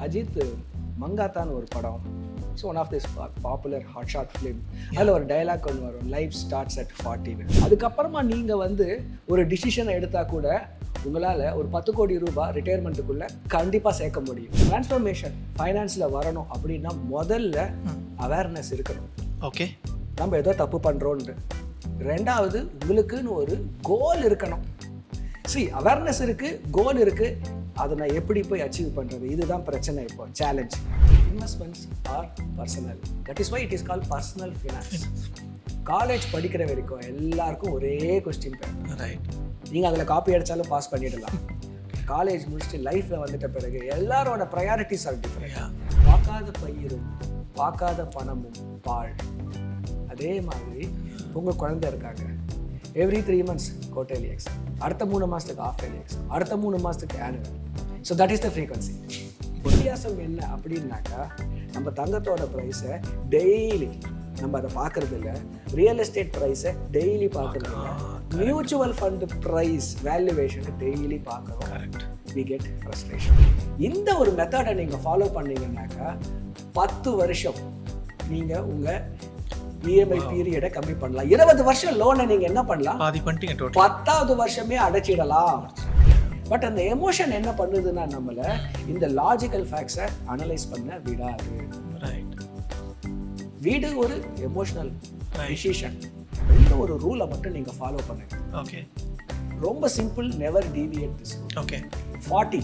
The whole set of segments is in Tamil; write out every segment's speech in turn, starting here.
அஜித் மங்காத்தான்னு ஒரு படம். So one of this popular hot shot film. அதில் ஒரு டைலாக் ஒன்று வரும், லைஃப் ஸ்டார்ட்ஸ் அட் 40. அதுக்கப்புறமா நீங்கள் வந்து ஒரு டிசிஷனை எடுத்தால் கூட உங்களால் ஒரு 10 கோடி ரூபாய் ரிட்டையர்மெண்ட்டுக்குள்ளே கண்டிப்பாக சேர்க்க முடியும். ட்ரான்ஸ்ஃபர்மேஷன் ஃபைனான்ஸில் வரணும் அப்படின்னா முதல்ல அவேர்னஸ் இருக்கணும். ஓகே, நம்ம ஏதோ தப்பு பண்ணுறோன்ட்டு. ரெண்டாவது, உங்களுக்குன்னு ஒரு கோல் இருக்கணும். அவேர்னஸ் இருக்குது, கோல் இருக்குது, அதை நான் எப்படி போய் அச்சீவ் பண்ணுறது, இதுதான் பிரச்சனை. இப்போ challenge. Investments are personal, that is why it is called personal finance. College படிக்கிற வரைக்கும் எல்லாருக்கும் ஒரே கொஸ்டின் பேப்பர். ரைட், நீங்கள் அதில் காப்பி அடித்தாலும் பாஸ் பண்ணிடலாம். காலேஜ் முடிச்சுட்டு லைஃப்பில் வந்துட்ட பிறகு எல்லாரோட ப்ரையாரிட்டிஸ் ஆர் டிஃப்ரெண்ட். பார்க்காத பயிரும் பார்க்காத பணமும் பாழ். அதே மாதிரி உங்கள் குழந்தை இருக்காங்க, எவ்ரி 3 months குவார்டர்லி எக்ஸாம், அடுத்த 3 மாதத்துக்கு ஆஃப் இயர்லி எக்ஸாம், அடுத்த 3 மாதத்துக்கு annual. So that is the frequency. வித்தியாசம் என்ன அப்படின்னாக்கா, நம்ம தங்கத்தோட ப்ரைஸை டெய்லி நம்ம அதை பார்க்கறது இல்லை, ரியல் எஸ்டேட் ப்ரைஸை டெய்லி பார்க்கறது இல்லை, மியூச்சுவல் ஃபண்டு ப்ரைஸ் வேல்யூவேஷனை டெய்லி பார்க்குறோம். We get frustration. இந்த ஒரு மெத்தடை நீங்கள் ஃபாலோ பண்ணீங்கன்னாக்கா 10 வருஷம் நீங்கள் உங்கள் இஎம்ஐ பீரியடை கம்மி பண்ணலாம். 20 வருஷம் லோனை நீங்கள் என்ன பண்ணலாம், 10வது வருஷமே அடைச்சிடலாம். பட் அந்த எமோஷன் என்ன பண்ணுதுன்னா நம்மளை இந்த லாஜிக்கல் ஃபேக்ட்ஸை அனலைஸ் பண்ண விடாது. வீடு ஒரு எமோஷனல் டிசிஷன். இந்த ஒரு ரூலை மட்டும் நீங்கள் ஃபாலோ பண்ணுங்க. ஓகே, ரொம்ப simple, never deviate this. Okay, 40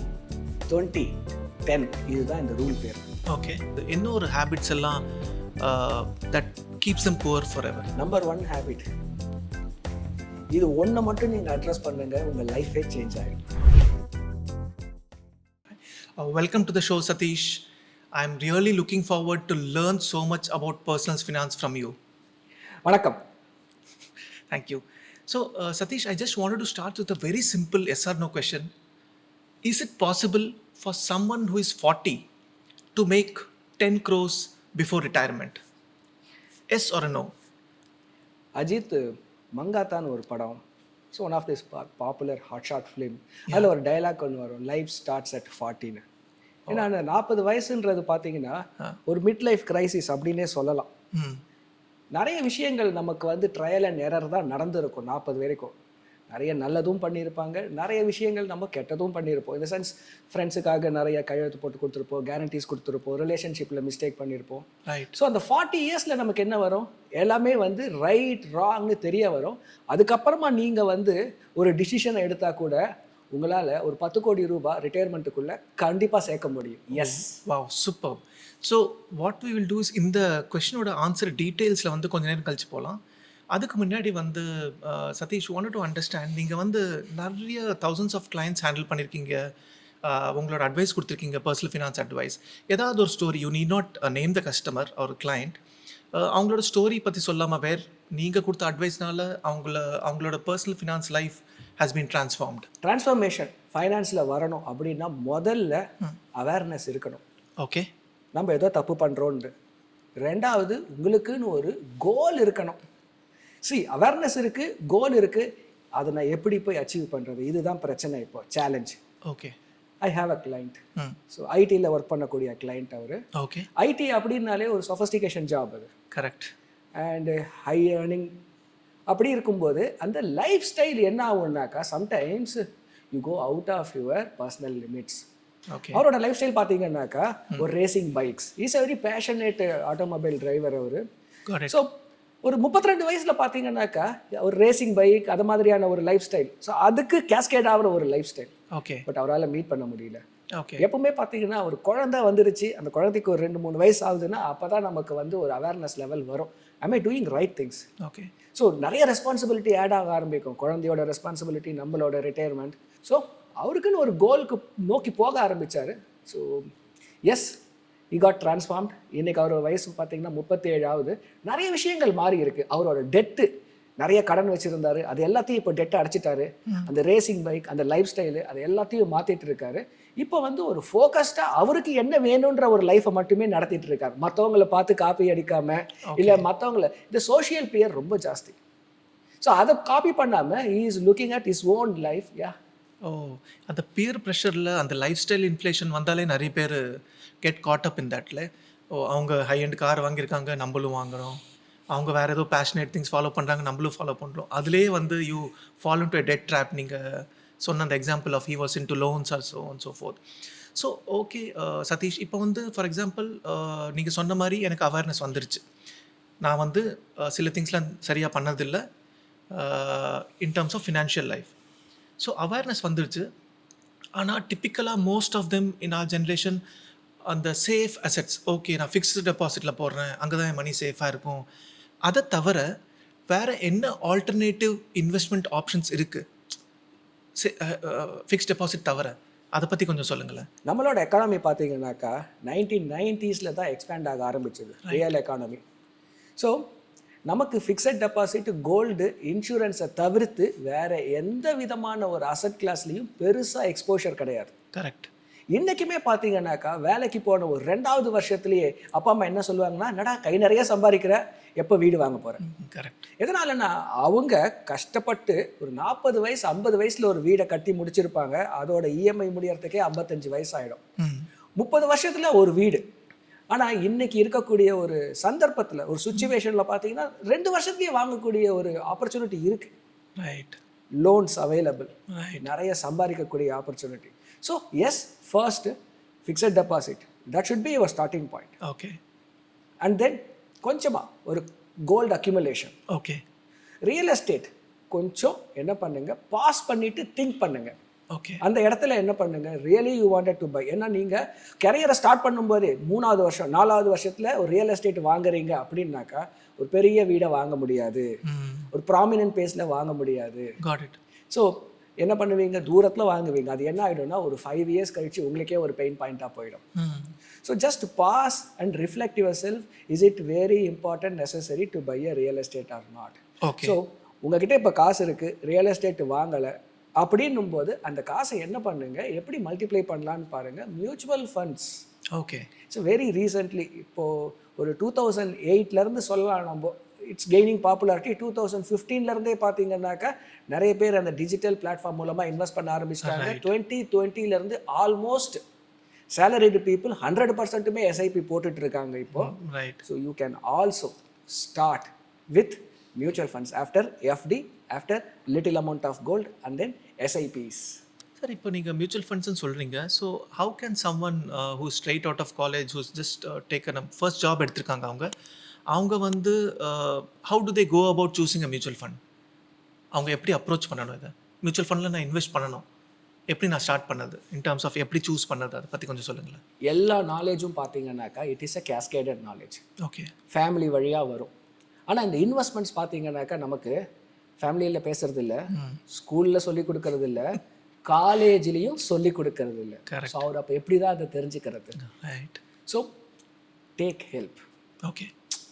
20 10 இதுதான் இந்த ரூல் பேர். ஓகே, இன்னொரு ஹேபிட்ஸ் எல்லாம் that keeps them poor forever. Number 1 habit, இது ஒன்றை மட்டும் நீங்கள் அட்ரஸ் பண்ணுங்க, உங்கள் லைஃபே சேஞ்ச் ஆகிடும். Welcome to the show, Sathish. I'm really looking forward to learn so much about personal finance from you. வணக்கம். Thank you. So, Sathish, I just wanted to start with a very simple yes or no question. Is it possible for someone who is 40 to make 10 crores before retirement? Yes or no? Ajith மங்காத்தான்னு ஒரு படம். So one of this popular hot shot film. அதில் ஒரு டைலாக் ஒன்று வரும், லைஃப் ஸ்டார்ட்ஸ் அட் 40. ஏன்னா அந்த 40 வயசுன்றது பார்த்தீங்கன்னா ஒரு மிட் லைஃப் கிரைசிஸ் அப்படின்னே சொல்லலாம். நிறைய விஷயங்கள் நமக்கு வந்து ட்ரையல் அண்ட் எரர் தான் நடந்திருக்கும் 40 வரைக்கும். நிறைய நல்லதும் பண்ணியிருப்பாங்க, நிறைய விஷயங்கள் நம்ம கெட்டதும் பண்ணியிருப்போம். இந்த சென்ஸ் ஃப்ரெண்ட்ஸுக்காக நிறைய கையெழுத்து போட்டு கொடுத்துருப்போம், கேரண்டிஸ் கொடுத்துருப்போம், ரிலேஷன்ஷிப்பில் மிஸ்டேக் பண்ணியிருப்போம். ஸோ அந்த 40 இயர்ஸில் நமக்கு என்ன வரும், எல்லாமே வந்து ரைட் ராங்னு தெரிய வரும். அதுக்கப்புறமா நீங்கள் வந்து ஒரு டிசிஷனை எடுத்தால் கூட உங்களால் ஒரு 10 கோடி ரூபாய் ரிட்டையர்மெண்ட்டுக்குள்ளே கண்டிப்பாக சேர்க்க முடியும். Yes, wow, super. So what we will do is, இந்த கொஷினோட ஆன்சர் டீட்டெயில்ஸில் வந்து கொஞ்சம் நேரம் கழிச்சு போகலாம். அதுக்கு முன்னாடி வந்து சதீஷ், வாண்டட் டு அண்டர்ஸ்டாண்ட், நீங்கள் வந்து நிறைய thousands ஆஃப் கிளைண்ட்ஸ் ஹேண்டில் பண்ணியிருக்கீங்க, உங்களோட அட்வைஸ் கொடுத்துருக்கீங்க, பர்சனல் ஃபினான்ஸ் அட்வைஸ். ஏதாவது ஒரு story, you need not name the customer ஒரு கிளைண்ட், அவங்களோட ஸ்டோரி பற்றி சொல்லாமல் வேர் நீங்கள் கொடுத்த அட்வைஸ்னால அவங்களோட personal finance life has been transformed. Transformation ஃபைனான்ஸில் வரணும் அப்படின்னா முதல்ல அவேர்னஸ் இருக்கணும். ஓகே, நம்ம ஏதோ தப்பு பண்ணுறோன்ட்டு. ரெண்டாவது, உங்களுக்குன்னு ஒரு கோல் இருக்கணும். அவேர்னஸ் இருக்குது, கோல் இருக்குது, அதை நான் எப்படி போய் அச்சீவ் பண்ணுறது, இதுதான் பிரச்சனை. இப்போ challenge. Okay, I have a client. So ஐடியில் ஒர்க் பண்ணக்கூடிய கிளைண்ட் அவர். ஓகே, ஐடி அப்படின்னாலே ஒரு சொஃபஸ்டிகேஷன் ஜாப் அது. கரெக்ட். And high earning. அப்படி இருக்கும்போது அந்த லைஃப் ஸ்டைல் என்ன ஆகும்னாக்கா, sometimes you go out of your personal limits. அவரோட லைஃப் ஸ்டைல் பார்த்தீங்கன்னாக்கா ஒரு racing bikes. Is a very passionate automobile driver அவர். ஸோ ஒரு 32 வயசில் பார்த்தீங்கன்னாக்கா ஒரு ரேசிங் பைக், அது மாதிரியான ஒரு லைஃப் ஸ்டைல். ஸோ அதுக்கு கேஸ்கேட் ஆகிற ஒரு லைஃப் ஸ்டைல். ஓகே, பட் அவரால் மீட் பண்ண முடியல. ஓகே, எப்பவுமே பார்த்தீங்கன்னா ஒரு குழந்தை வந்துருச்சு, அந்த குழந்தைக்கு ஒரு 2-3 வயசு ஆகுதுன்னா அப்போ தான் நமக்கு வந்து ஒரு அவேர்னஸ் லெவல் வரும். I mean doing right things. Okay, so நிறைய ரெஸ்பான்சிபிலிட்டி ஆட் ஆக ஆரம்பிக்கும். குழந்தையோட ரெஸ்பான்சிபிலிட்டி, நம்மளோட ரிட்டையர்மெண்ட். ஸோ அவருக்குன்னு ஒரு கோலுக்கு நோக்கி போக ஆரம்பித்தார். So yes, he got transformed. இன்னைக்கு அவரோட வயசு பார்த்தீங்கன்னா 37 ஆகுது. நிறைய விஷயங்கள் மாறி இருக்கு. அவரோட டெட்டு, நிறைய கடன் வச்சிருந்தாரு, அது எல்லாத்தையும் இப்போ டெட்டை அடைச்சிட்டாரு. அந்த ரேசிங் பைக், அந்த லைஃப் ஸ்டைலு, அது எல்லாத்தையும் மாற்றிட்டு இருக்காரு. இப்போ வந்து ஒரு ஃபோக்கஸ்டாக அவருக்கு என்ன வேணுன்ற ஒரு லைஃப்பை மட்டுமே நடத்திட்டு இருக்காரு. மற்றவங்களை பார்த்து காப்பி அடிக்காம, இல்லை மற்றவங்கள, இந்த சோஷியல் பியர் ரொம்ப ஜாஸ்தி. ஸோ அதை காப்பி பண்ணாமல் he is looking at his own life. ஓ! அந்த பியர் ப்ரெஷர்ல அந்த லைஃப் ஸ்டைல் இன்ஃப்ளேஷன் வந்தாலே நெறைய பேர் கெட் காட் அப் இன் தட்ல. ஓ! அவங்க ஹை எண்ட் கார் வாங்கியிருக்காங்க, நம்பளும் வாங்குறோம். அவங்க வேற ஏதோ பேஷனேட் திங்ஸ் ஃபாலோ பண்றாங்க, நம்மளும் ஃபாலோ பண்றோம். அதிலேயே வந்து you fall into a dead trap. நீங்க சொன்ன அந்த example of he was into loans or so and so forth. So okay Satish, இப்போ வந்து ஃபார் எக்ஸாம்பிள் நீங்க சொன்ன மாரி எனக்கு அவேர்னஸ் வந்துருச்சு. நான் வந்து சில திங்ஸ்லாம் சரியா பண்ணதில்ல in terms of financial life. So awareness வந்துருச்சு. ஆனால் டிப்பிக்கலாக most of them in our generation அந்த சேஃப் அசெட்ஸ், ஓகே நான் ஃபிக்ஸ்டு டெபாசிட்டில் போடுறேன், அங்கே தான் என் மணி சேஃபாக இருக்கும். அதை தவிர வேறு என்ன ஆல்டர்னேட்டிவ் இன்வெஸ்ட்மெண்ட் ஆப்ஷன்ஸ் இருக்குது ஃபிக்ஸ்ட் டெபாசிட் தவிர? அதை பற்றி கொஞ்சம் சொல்லுங்களேன். நம்மளோட எக்கானமி பார்த்தீங்கன்னாக்கா 1990s தான் எக்ஸ்பேண்ட் ஆக ஆரம்பிச்சது ரியல் எக்கானமி. ஸோ நமக்கு ஃபிக்ஸட் டெபாசிட், கோல்டு, இன்சூரன்ஸை தவிர்த்து வேற எந்த விதமான ஒரு அசட் கிளாஸ்லையும் பெருசாக எக்ஸ்போஷர் கிடையாது. கரெக்ட். இன்றைக்குமே பார்த்தீங்கன்னாக்கா வேலைக்கு போன ஒரு 2வது வருஷத்துலேயே அப்பா அம்மா என்ன சொல்லுவாங்கன்னா, என்னடா கை நிறைய சம்பாதிக்கிற, எப்போ வீடு வாங்க போகிறேன். கரெக்ட். எதனாலன்னா அவங்க கஷ்டப்பட்டு ஒரு 40 வயசு 50 வயசில் ஒரு வீடை கட்டி முடிச்சிருப்பாங்க. அதோட இஎம்ஐ முடியறதுக்கே 55 வயசு ஆகிடும். 30 வருஷத்தில் ஒரு வீடு. ஆனால் இன்னைக்கு இருக்கக்கூடிய ஒரு சந்தர்ப்பத்தில், ஒரு சுச்சுவேஷனில் பார்த்தீங்கன்னா 2 வருஷத்துலேயே வாங்கக்கூடிய ஒரு ஆப்பர்ச்சுனிட்டி இருக்குது. ரைட். லோன்ஸ் அவைலபிள், நிறைய சம்பாதிக்கக்கூடிய opportunity. So yes, first fixed deposit, that should be your starting point. Okay. And then கொஞ்சமாக ஒரு gold accumulation. Okay. Real estate கொஞ்சம் என்ன பண்ணுங்க, பாஸ் பண்ணிட்டு திங்க் பண்ணுங்க. ஓகே. அந்த இடத்துல என்ன பண்ணுங்க, really you wanted to buy. ஏன்னா நீங்கள் கரியரை ஸ்டார்ட் பண்ணும்போது 3வது வருஷம் 4வது வருஷத்தில் ஒரு ரியல் எஸ்டேட் வாங்குறீங்க அப்படின்னாக்கா ஒரு பெரிய வீடை வாங்க முடியாது, ஒரு ப்ராமினன்ட் பிளேஸில் வாங்க முடியாது. Got it. ஸோ என்ன பண்ணுவீங்க, தூரத்தில் வாங்குவீங்க. அது என்ன ஆகிடும்னா ஒரு 5 இயர்ஸ் கழிச்சு உங்களுக்கே ஒரு பெயின் பாயிண்ட்டாக போயிடும். So just pause and reflect yourself, is it very important necessary to buy a real estate or not. Okay. So உங்ககிட்ட இப்போ காசு இருக்குது, ரியல் எஸ்டேட் வாங்கலை அப்படின்னும் போது அந்த காசை என்ன பண்ணுங்க, எப்படி மல்டிப்ளை பண்ணலான்னு பாருங்க. Mutual funds. Okay. So very recently இப்போது ஒரு 2008 சொல்லலாம் நம்ம, இட்ஸ் கெய்னிங் பாப்புலாரிட்டி. 2015 பார்த்தீங்கன்னாக்கா நிறைய பேர் அந்த டிஜிட்டல் பிளாட்ஃபார்ம் மூலமாக இன்வெஸ்ட் பண்ண ஆரம்பிச்சிட்டாங்க. 2020 ஆல்மோஸ்ட் சேலரிடு பீப்புள் 100% எஸ்ஐபி போட்டுட்டு இருக்காங்க இப்போ. Right. So you can also start with mutual funds after FD, after little amount of gold and then SIPs. Sir, இப்போ நீங்கள் மியூச்சுவல் ஃபண்ட்ஸ்ன்னு சொல்கிறீங்க. So how can someone who straight out of college, who's just taken first job எடுத்திருக்காங்க, அவங்க வந்து how to they go about choosing a mutual fund? அவங்க எப்படி அப்ரோச் பண்ணணும்? இதை மியூச்சுவல் ஃபண்டில் நான் இன்வெஸ்ட் பண்ணணும், எப்படி நான் ஸ்டார்ட் பண்ணது, இன் டர்ம்ஸ் ஆஃப் எப்படி சூஸ் பண்ணது, அதை பற்றி கொஞ்சம் சொல்லுங்களேன். எல்லா நாலேஜும் பார்த்தீங்கன்னாக்கா it is a cascaded knowledge. Okay. Family வழியாக வரும். ஆனால் இந்த இன்வெஸ்ட்மெண்ட்ஸ் பார்த்தீங்கன்னாக்கா நமக்கு ஃபேமிலியில் பேசுறது இல்லை, ஸ்கூலில் சொல்லி கொடுக்கறது இல்லை, காலேஜ்லேயும் சொல்லி கொடுக்கறது இல்லை. ஸோ அவர் அப்போ எப்படி தான் அதை தெரிஞ்சுக்கிறது? Right. So take help. Okay.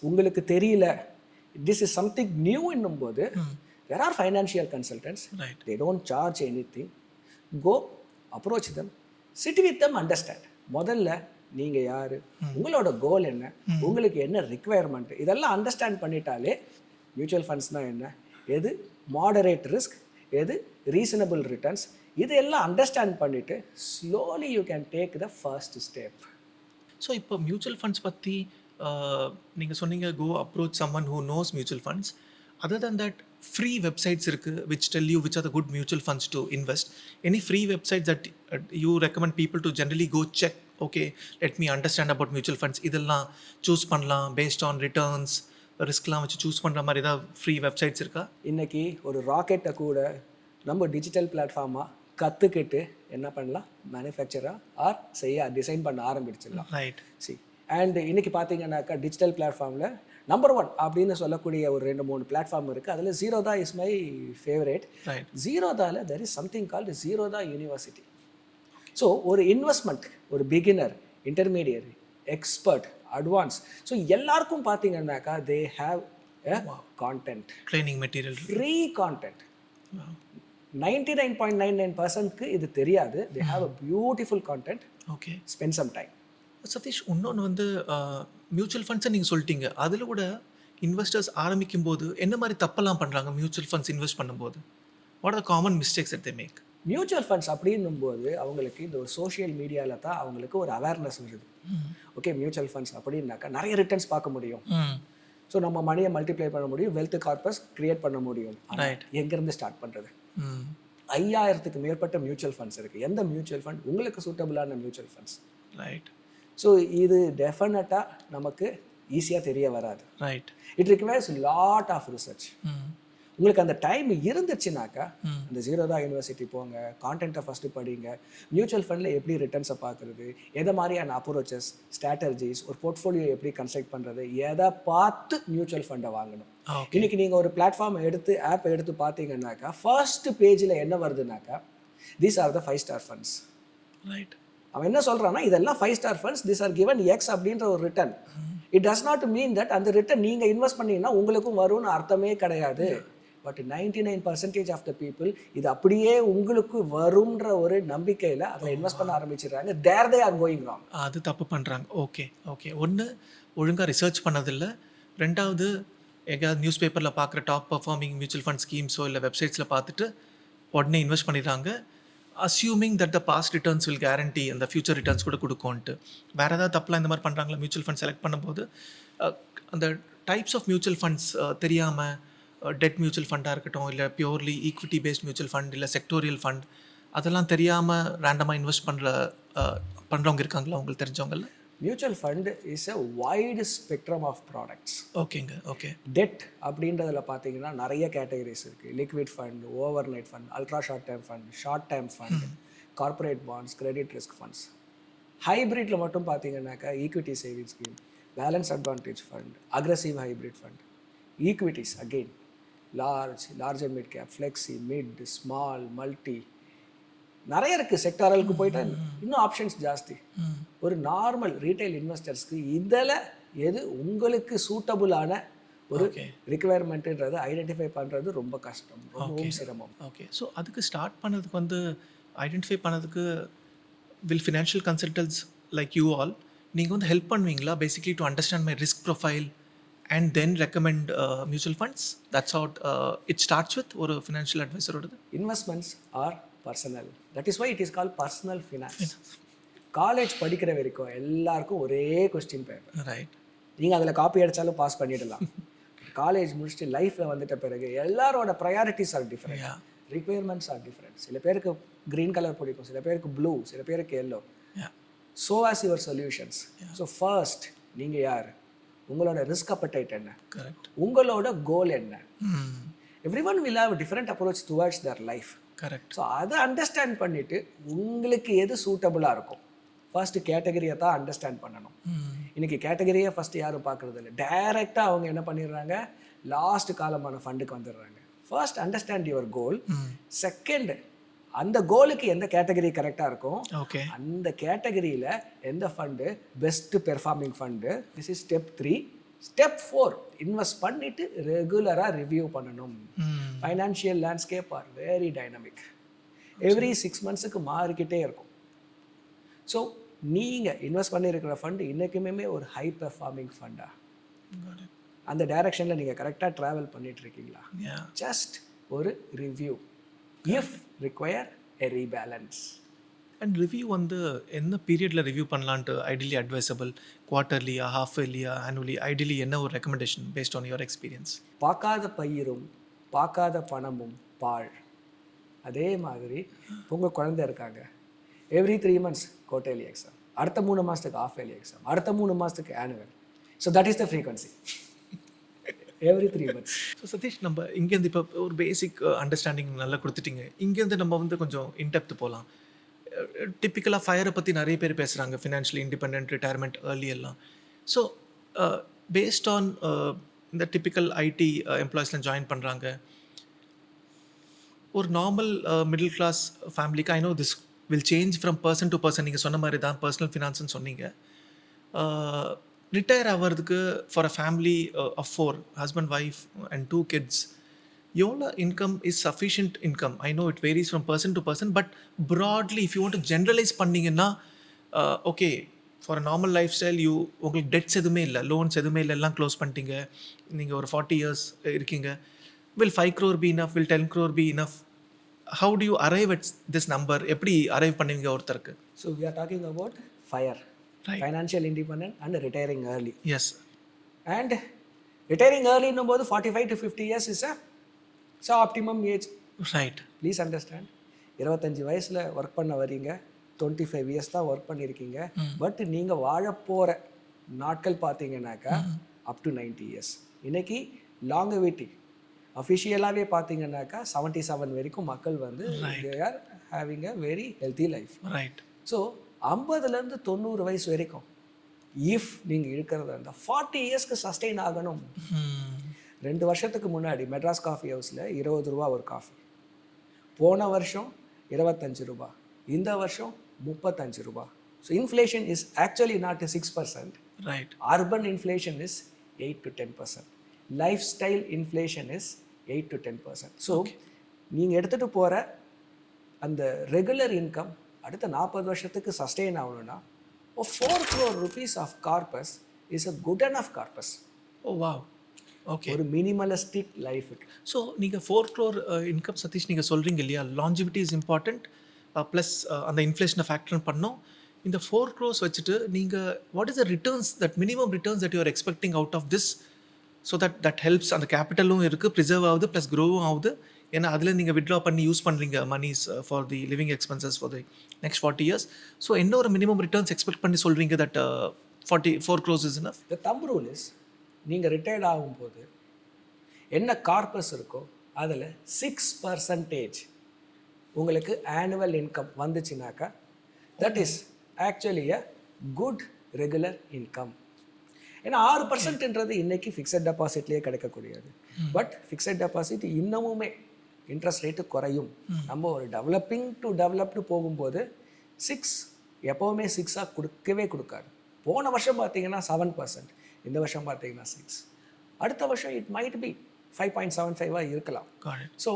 உங்களுக்கு தெரியல, திஸ் இஸ் சம்திங் நியூ என்னும் போது there are financial consultants. Right. They don't charge anything. Go approach them, sit with them, understand. முதல்ல நீங்கள் யார், உங்களோட கோல் என்ன, உங்களுக்கு என்ன ரிக்வயர்மெண்ட், இதெல்லாம் அண்டர்ஸ்டாண்ட் பண்ணிட்டாலே மியூச்சுவல் ஃபண்ட்ஸ்னால் என்ன, எது மாடரேட் ரிஸ்க், எது ரீசனபிள் ரிட்டர்ன்ஸ், இதெல்லாம் அண்டர்ஸ்டாண்ட் பண்ணிவிட்டு slowly you can take the first step. So இப்போ மியூச்சுவல் ஃபண்ட்ஸ் பற்றி நீங்கள் சொன்னீங்க, go approach someone who knows mutual funds. Other than that, free websites இருக்குது which tell you which are the good mutual funds to invest. Any free websites that you recommend people to generally go check, okay, let me understand about mutual funds, இதெல்லாம் சூஸ் பண்ணலாம் based on returns, ரிஸ்க்லாம் வச்சு சூஸ் பண்ணுற மாதிரி ஏதாவது ஃப்ரீ வெப்சைட்ஸ் இருக்கா? இன்றைக்கி ஒரு ராக்கெட்டை கூட நம்ம டிஜிட்டல் பிளாட்ஃபார்மாக கற்றுக்கிட்டு என்ன பண்ணலாம், மேனுஃபேக்சராக ஆர் டிசைன் பண்ண ஆரம்பிச்சிடலாம். ரைட். சி அண்ட் இன்றைக்கி பார்த்தீங்கன்னாக்கா டிஜிட்டல் பிளாட்ஃபார்மில் நம்பர் 1 அப்படின்னு சொல்லக்கூடிய ஒரு 2-3 பிளாட்ஃபார்ம் இருக்குது. அதில் ஜீரோதா இஸ் மை ஃபேவரேட். ஜீரோதாவில் there is something called Zerodha university. So ஒரு இன்வெஸ்ட்மெண்ட், ஒரு beginner, intermediate, expert, advance, so எல்லாருக்கும் பார்த்தீங்கன்னாக்கா they have a content, training material, free content. 99.99% இது தெரியாது. They have a beautiful content. Okay, spend some time. Satish, இன்னொன்று வந்து மியூச்சுவல் ஃபண்ட்ஸை நீங்கள் சொல்லிட்டீங்க, அதில் கூட இன்வெஸ்டர்ஸ் ஆரம்பிக்கும் போது என்ன மாதிரி தப்பெல்லாம் பண்ணுறாங்க மியூச்சுவல் ஃபண்ட்ஸ் இன்வெஸ்ட் பண்ணும்போது? What are the common mistakes that they make? Mutual funds அப்படின்னும் போது அவங்களுக்கு இந்த ஒரு சோஷியல் மீடியாவில் தான் அவங்களுக்கு ஒரு அவேர்னஸ் வருது. ஓகே, மியூச்சுவல் ஃபண்ட்ஸ் அப்படின்னாக்கா நிறைய ரிட்டர்ன்ஸ் பார்க்க முடியும். ஸோ நம்ம மணியை மல்டிப்ளை பண்ண முடியும், வெல்த் கார்பஸ் கிரியேட் பண்ண முடியும். எங்கேருந்து ஸ்டார்ட் பண்ணுறது? 5000க்கு மேற்பட்ட மியூச்சுவல் ஃபண்ட்ஸ் இருக்குது. எந்த மியூச்சுவல் ஃபண்ட் உங்களுக்கு சூட்டபிளான மியூச்சுவல் ஃபண்ட்ஸ்? ரைட். ஸோ இது டெஃபினட்டாக நமக்கு ஈஸியாக தெரிய வராது. Right. It requires lot of research. உங்களுக்கு அந்த டைம் இருந்துச்சுனாக்கா இந்த ஜீரோதா யூனிவர்சிட்டி போங்க, கான்டென்ட்டை ஃபஸ்ட்டு படிங்க, மியூச்சுவல் ஃபண்டில் எப்படி ரிட்டர்ன்ஸை பார்க்குறது, எதை மாதிரியான அப்ரோச்சஸ், ஸ்ட்ராட்டஜிஸ், ஒரு போர்ட்ஃபோலியோ எப்படி கன்ஸ்ட்ரக்ட் பண்ணுறது, எதை பார்த்து மியூச்சுவல் ஃபண்டை வாங்கணும். இன்னைக்கு நீங்கள் ஒரு பிளாட்ஃபார்ம் எடுத்து ஆப்பை எடுத்து பார்த்தீங்கன்னாக்கா ஃபர்ஸ்ட் பேஜில் என்ன வருதுனாக்கா these are the 5-star funds. Right. அவன் என்ன சொல்கிறான்னா இதெல்லாம் 5-star funds, this are given X அப்படின்ற ஒரு return. It does not mean that அந்த ரிட்டர்ன் நீங்கள் இன்வெஸ்ட் பண்ணீங்கன்னா உங்களுக்கும் வரும்னு அர்த்தமே கிடையாது. பட் 99% ஆஃப் த பீப்புள் இது அப்படியே உங்களுக்கு வரும்ன்ற ஒரு நம்பிக்கையில் அதில் இன்வெஸ்ட் பண்ண ஆரம்பிச்சிடுறாங்க. There they are going wrong. அது தப்பு பண்ணுறாங்க. Okay okay. ஒன்று, ஒழுங்காக ரிசர்ச் பண்ணதில்லை. ரெண்டாவது, எங்கேயாவது நியூஸ் பேப்பரில் பார்க்குற டாப் பர்ஃபார்மிங் மியூச்சுவல் ஃபண்ட் ஸ்கீம்ஸோ இல்லை வெப்சைட்ஸில் பார்த்துட்டு உடனே இன்வெஸ்ட் பண்ணிடுறாங்க, assuming that the past returns will guarantee அந்த ஃபியூச்சர் ரிட்டர்ன்ஸ் கூட கொடுக்கும்ன்ட்டு. வேறு ஏதாவது தப்பெலாம் இந்த மாதிரி பண்ணுறாங்களா மியூச்சுவல் ஃபண்ட் செலக்ட் பண்ணும்போது? அந்த டைப்ஸ் ஆஃப் மியூச்சுவல் ஃபண்ட்ஸ் தெரியாமல், டெட் மியூச்சுவல் ஃபண்டாக இருக்கட்டும், இல்லை purely equity based mutual fund, இல்லை செக்டோரியல் ஃபண்ட், அதெல்லாம் தெரியாமல் ரேண்டமாக இன்வெஸ்ட் பண்ணுறவங்க இருக்காங்களா உங்களுக்கு தெரிஞ்சவங்கள? Mutual fund is a wide spectrum of products. ஓகேங்க. ஓகே. டெட் அப்படின்றதில் பார்த்தீங்கன்னா நிறைய கேட்டகரிஸ் இருக்குது. Liquid fund, over night fund, ultra short term fund, short term fund, corporate bonds, credit risk funds. ஹைப்ரிட்டில் மட்டும் பார்த்தீங்கன்னாக்கா equity saving scheme, balance advantage fund, aggressive hybrid fund, equities again large and mid cap, flexi, mid, small, multi, நிறைய இருக்குது. செக்டாரலுக்கு போயிட்டா இன்னும் ஆப்ஷன்ஸ் ஜாஸ்தி. ஒரு நார்மல் ரீட்டைல் இன்வெஸ்டர்ஸ்க்கு இதில் எது உங்களுக்கு சூட்டபுளான ஒரு ரிக்வயர்மெண்ட்டுன்றதை ஐடென்டிஃபை பண்ணுறது ரொம்ப கஷ்டம், ரொம்பவும் சிரமம். ஓகே. ஸோ அதுக்கு ஸ்டார்ட் பண்ணதுக்கு ஐடென்டிஃபை பண்ணதுக்கு will financial consultants like you all நீங்கள் ஹெல்ப் பண்ணுவீங்களா basically to understand my risk profile and then recommend mutual funds? That's how it starts with ஒரு financial advisor ஓடது. Investments are personal. That is why it is called personal finance. College படிக்கிற வரைக்கும் எல்லாருக்கும் ஒரே கொஸ்டின் பேப்பர். ரைட். நீங்கள் அதில் காப்பி அடித்தாலும் பாஸ் பண்ணிடலாம். காலேஜ் முடிச்சுட்டு லைஃப்பில் வந்துட்ட பிறகு எல்லாரோட priorities are different, requirements are different. சில பேருக்கு க்ரீன் கலர் பிடிக்கும், சில பேருக்கு ப்ளூ, சில பேருக்கு yellow. So as your solutions. So first நீங்கள் யார், உங்களோட ரிஸ்க் அப்படைட் என்ன, உங்களோட கோல் என்ன. Everyone will have different approach towards their life. Correct. So அதை அண்டர்ஸ்டாண்ட் பண்ணிவிட்டு உங்களுக்கு எது சூட்டபுளாக இருக்கும் ஃபர்ஸ்ட் கேட்டகரியை தான் அண்டர்ஸ்டாண்ட் பண்ணணும். இன்றைக்கி கேட்டகரியை ஃபஸ்ட்டு யாரும் பார்க்குறது இல்லை. டைரெக்டாக அவங்க என்ன பண்ணிடுறாங்க, லாஸ்ட் காலமான ஃபண்டுக்கு வந்துடுறாங்க. First understand your goal. Second, அந்த கோலுக்கு எந்த கேட்டகரி கரெக்டாக இருக்கும், அந்த கேட்டகரியில் எந்த fund best performing fund. This is step 3. Step 4, invest பண்ணிவிட்டு ரெகுலராக ரிவ்யூ பண்ணணும். Financial landscape are very dynamic. Every 6 monthsக்கு மாறிக்கிட்டே இருக்கும். ஸோ நீங்கள் இன்வெஸ்ட் பண்ணியிருக்கிற ஃபண்டு இன்றைக்குமே ஒரு ஹை பெர்ஃபார்மிங் ஃபண்டா, அந்த டைரக்ஷனில் நீங்கள் கரெக்டாக ட்ராவல் பண்ணிகிட்ருக்கீங்களா? ஜஸ்ட் ஒரு review. If require a rebalance. And review என்ன பீரியடில் ரிவ்யூ பண்ணலான்ட்டு ஐடியலி அட்வைசபிள்? குவார்ட்டர்லியா, ஹாஃப் இயர்லியா, ஆனுவலி? ஐடியலி என்ன ஒரு recommendation based on your experience? பார்க்காத பயிரும் பார்க்காத பணமும் பாழ். அதே மாதிரி உங்கள் குழந்தை இருக்காங்க, எவ்ரி 3 months குவார்ட்டர்லி எக்ஸாம், அடுத்த 3 மாதத்துக்கு ஹாஃப் இயர்லி எக்ஸாம், அடுத்த 3 மாதத்துக்கு annual. So that is the frequency. Every 3 months. So Satish, நம்ம இங்கேருந்து இப்போ ஒரு பேசிக் அண்டர்ஸ்டாண்டிங் நல்லா கொடுத்துட்டீங்க. இங்கேருந்து நம்ம கொஞ்சம் இன்டெப்த் போகலாம். டிப்பிக்கலாக ஃபயரை பற்றி நிறைய பேர் பேசுகிறாங்க, ஃபினான்ஷியலி இண்டிபெண்ட், ரிட்டையர்மெண்ட் ஏர்லி எல்லாம். ஸோ பேஸ்ட் ஆன் இந்த டிப்பிக்கல் ஐடி எம்ப்ளாயிஸ்லாம் ஜாயின் பண்ணுறாங்க. ஒரு நார்மல் மிடில் கிளாஸ் ஃபேமிலிக்கு, I know this will change from person to person. நீங்கள் சொன்ன மாதிரி தான் பர்சனல் ஃபினான்ஸ்னு சொன்னீங்க. ரிட்டையர் ஆகிறதுக்கு for a family of 4, husband, wife and 2 kids, எவ்வளோ income is sufficient income? I know it varies from person to person, but broadly if you want to generalise பண்ணிங்கன்னா, okay, for a normal life style உங்களுக்கு டெட்ஸ் எதுவுமே இல்லை, லோன்ஸ் எதுவுமே இல்லை, எல்லாம் க்ளோஸ் பண்ணிட்டீங்க, நீங்கள் ஒரு 40 years இருக்கீங்க. Will 5 crore be enough? Will 10 crore be enough? how do you arrive at this number? எப்படி arrive பண்ணுவீங்க ஒருத்தருக்கு? So we are talking about FIRE, Right. financial independent and retiring early. Yes. And retiring early போது 45 to 50 years is a optimum age. Right. Please understand, 25 வயசில் ஒர்க் பண்ண வரீங்க, 25 இயர்ஸ் தான் ஒர்க் பண்ணியிருக்கீங்க. பட் நீங்கள் வாழப்போகிற நாட்கள் பார்த்தீங்கன்னாக்கா அப் டு 90 இயர்ஸ். இன்னைக்கு லாங்கவிட்டி அஃபிஷியலாகவே பார்த்தீங்கன்னாக்கா 77 வரைக்கும் மக்கள் வந்து they are having a very healthy life. Right. So 50லேருந்து 90 வயசு வரைக்கும் இஃப் நீங்கள் இருக்கிறதா இருந்தால் 40 இயர்ஸ்க்கு சஸ்டெயின் ஆகணும். 2 வருஷத்துக்கு முன்னாடி மெட்ராஸ் காஃபி ஹவுஸில் 20 ரூபா ஒரு காஃபி, போன வருஷம் 25 ரூபா, இந்த வருஷம் 35 ரூபா. So inflation is actually not 6%. Right. Urban inflation is 8 to 10%. Lifestyle inflation is 8 to 10%. So நீங்கள் எடுத்துகிட்டு போகிற அந்த ரெகுலர் இன்கம் அடுத்த 40 வருஷத்துக்கு சஸ்டெயின் ஆகணும்னா 4 crore rupees of corpus is a good enough corpus. Oh wow. Okay. ஒரு மினிமலிஸ்டிக் லைஃபுக்கு. ஸோ நீங்கள் 4 crore இன்கம் சதீஷ் நீங்கள் சொல்கிறீங்க இல்லையா, லாஞ்சிவிட்டி இஸ் இம்பார்ட்டண்ட் ப்ளஸ் அந்த இன்ஃப்ளேஷனை ஃபேக்டர் பண்ணோம். இந்த 4 crores வச்சுட்டு நீங்கள் what is the returns, that minimum returns that you are expecting out of this, so that helps, அந்த கேபிட்டலும் இருக்குது, ப்ரிசர்வ் ஆகுது ப்ளஸ் க்ரோவும் ஆகுது. ஏன்னா அதில் நீங்கள் வித்ட்ரா பண்ணி யூஸ் பண்ணுறீங்க monies for the living expenses for the next 40 years. So என்ன ஒரு மினிமம் ரிட்டர்ன்ஸ் எக்ஸ்பெக்ட் பண்ணி சொல்கிறீங்க that 4 crores is enough? The thumb rule is, நீங்கள் ரிட்டையர்ட் ஆகும்போது என்ன கார்பஸ் இருக்கோ அதில் 6% உங்களுக்கு ஆனுவல் இன்கம் வந்துச்சுனாக்கா that is actually a good regular income. ஏன்னா 6%ன்றது இன்னைக்கு ஃபிக்ஸட் டெபாசிட்லேயே கிடைக்கக்கூடியது. பட் ஃபிக்ஸட் டெபாசிட் இன்னமுமே இன்ட்ரெஸ்ட் ரேட்டு குறையும். நம்ம ஒரு டெவலப்பிங் டு டெவலப்டு போகும்போது 6 எப்போவுமே 6 கொடுக்கவே கொடுக்காது. போன வருஷம் பார்த்தீங்கன்னா 7%, இந்த வருஷம் பார்த்தீங்கன்னா 6, அடுத்த வருஷம் இட் மைட் பி 5.75 இருக்கலாம். So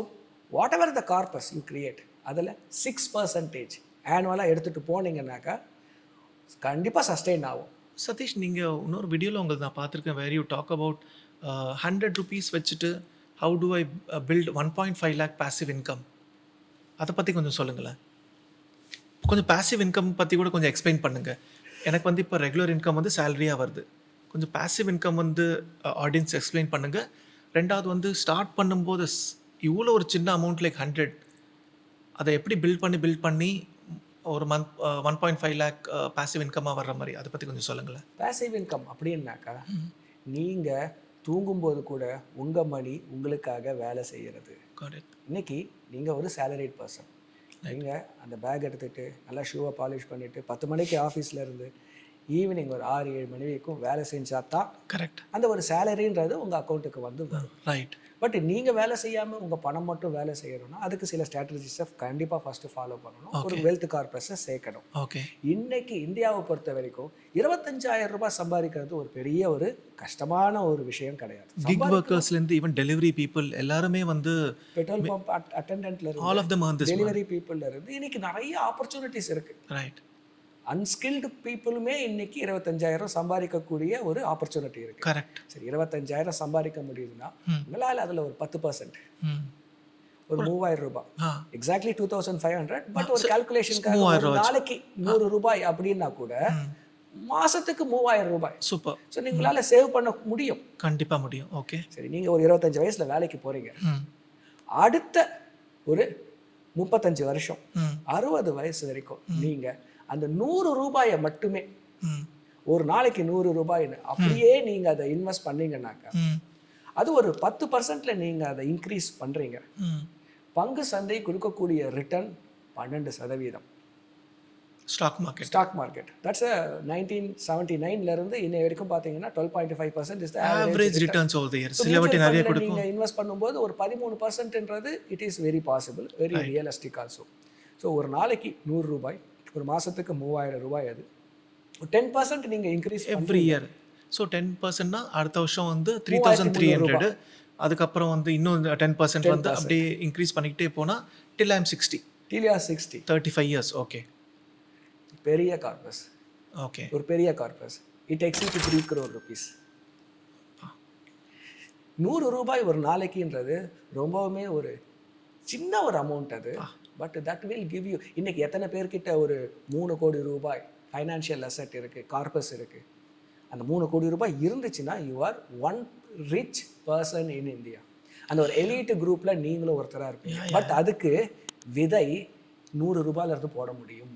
what ever the corpus you create அதில் 6% ஆனுவலாக எடுத்துகிட்டு போனீங்கன்னாக்கா கண்டிப்பாக சஸ்டெயின் ஆகும். சதீஷ், நீங்கள் இன்னொரு வீடியோவில் உங்களுக்கு நான் பார்த்துருக்கேன், where you talk about 100 rupees வச்சுட்டு how to I build 1.5 lakh passive income. அதை பற்றி கொஞ்சம் சொல்லுங்களேன். கொஞ்சம் passive income பற்றி கூட கொஞ்சம் எக்ஸ்பிளைன் பண்ணுங்கள். எனக்கு வந்து இப்போ ரெகுலர் இன்கம் வந்து சேலரியாக வருது, கொஞ்சம் passive income வந்து ஆடியன்ஸ் எக்ஸ்பிளைன் பண்ணுங்கள். ரெண்டாவது வந்து ஸ்டார்ட் பண்ணும்போது இவ்வளோ ஒரு சின்ன அமௌண்ட் லைக் 100, அதை எப்படி பில்ட் பண்ணி ஒரு மந்த் 1.5 lakh passive இன்கமாக வர்ற மாதிரி அதை பற்றி கொஞ்சம் சொல்லுங்களேன். passive income அப்படின்னாக்கா நீங்கள் தூங்கும்போது கூட உங்கள் மணி உங்களுக்காக வேலை செய்கிறது. இன்னைக்கு நீங்கள் ஒரு சேலரிட் பர்சன், நீங்கள் அந்த பேக் எடுத்துகிட்டு நல்லா ஷூவை பாலிஷ் பண்ணிவிட்டு 10 மணிக்கு ஆஃபீஸில் இருந்து ஈவினிங் ஒரு 6-7 மணி வரைக்கும் வேலை செஞ்சால் தான் கரெக்ட் அந்த ஒரு சேலரின்றது உங்கள் அக்கௌண்ட்டுக்கு வந்து வரும். ரைட். பட் நீங்கள் வேலை செய்யாமல் உங்கள் பணம் மட்டும் வேலை செய்யணும்னா அதுக்கு சில ஸ்ட்ராட்டஜிஸை கண்டிப்பாக ஃபஸ்ட்டு ஃபாலோ பண்ணணும். ஒரு வெல்த் கார்பஸை சேர்க்கணும். ஓகே. இன்னைக்கு இந்தியாவை பொறுத்த வரைக்கும் 25,000 ரூபாய் சம்பாதிக்கிறது ஒரு பெரிய ஒரு கஷ்டமான ஒரு விஷயம் கிடையாது. கிக் ஒர்க்கர்ஸ்லேருந்து ஈவன் டெலிவரி பீப்புள் எல்லாருமே வந்து பெட்ரோல் பம்ப் அட்டெண்டன்ட்ல ஆல் ஆஃப் தம் இருந்து டெலிவரி பீப்புள்ல இருந்து இன்னைக்கு நிறைய ஆப்பர்ச்சுனிட்டிஸ் இருக்கு. ரைட். அன்ஸ்கில்டு பீப்புளுமே இன்னைக்கு 25,000 சம்பாதிக்கக்கூடிய ஒரு ஆப்பர்ச்சுனிட்டி இருக்கு. கரெக்ட். சரி, 25,000 சம்பாதிக்க முடியுதுன்னா உங்களால் அதில் ஒரு 10% ஒரு 3,000 ரூபாய், எக்ஸாக்ட்லி 2,500, பட் ஒரு கால்குலேஷனுக்காக நாளைக்கு 100 ரூபாய் அப்படின்னா கூட மாசத்துக்கு 3,000 ரூபாய். சூப்பர். ஸோ நீங்களால சேவ் பண்ண முடியும். கண்டிப்பா முடியும். ஓகே. சரி, நீங்க ஒரு 25 வயசுல வேலைக்கு போறீங்க, அடுத்த ஒரு 35 வருஷம் 60 வயசு வரைக்கும் நீங்க அந்த 100 ரூபாயை மட்டுமே ஒரு நாளைக்கு 100 ரூபாய்னு அப்படியே நீங்க அதை இன்வெஸ்ட் பண்ணீங்கன்னாக்கா அது ஒரு 10%ல நீங்க அதை இன்க்ரீஸ் பண்றீங்க. பங்கு சந்தை கொடுக்கக்கூடிய ரிட்டர்ன் 12%. ஸ்டாக் மார்க்கெட் தட்ஸ் 1979ல இருந்து இன்னை வரைக்கும் பாத்தீங்கன்னா 12.5% is the average returns over the year. சிலவட்டி நிறைய கொடுக்கும். நீங்க இன்வெஸ்ட் பண்ணும்போது ஒரு 13%ன்றது it is very possible, very realistic also. So ஒரு நாளைக்கு 100 ரூபாய், ஒரு மாசத்துக்கு 3,000 ரூபாய். அது 10% நீங்க இன்க்ரீஸ் எவ்ரி இயர். ஸோ 10%னா அடுத்த வருஷம் வந்து 3,300, அதுக்கப்புறம் வந்து இன்னும் 10% வந்து அப்படியே இன்க்ரீஸ் பண்ணிக்கிட்டே போனா டில் ஐ எம் 60. 35 இயர்ஸ். ஓகே. பெரிய கார்பஸ். ஓகே. ஒரு பெரிய corpus it exceed 3 crore rupees. 100 ரூபாய் ஒரு நாளைக்குன்றது ரொம்பவுமே ஒரு சின்ன ஒரு அமௌண்ட் அது, but that will give you. இன்னைக்கு எத்தனை பேர்கிட்ட ஒரு 3 கோடி ரூபாய் ஃபைனான்ஷியல் அசெட் இருக்குது, கார்பஸ் இருக்குது. அந்த 3 கோடி ரூபாய் இருந்துச்சுன்னா you are one rich person in India. அந்த ஒரு எலீட் குரூப்பில் நீங்களும் ஒருத்தராக இருப்பீங்க. பட் அதுக்கு விதை 100 ரூபாயிலிருந்து போட முடியும்.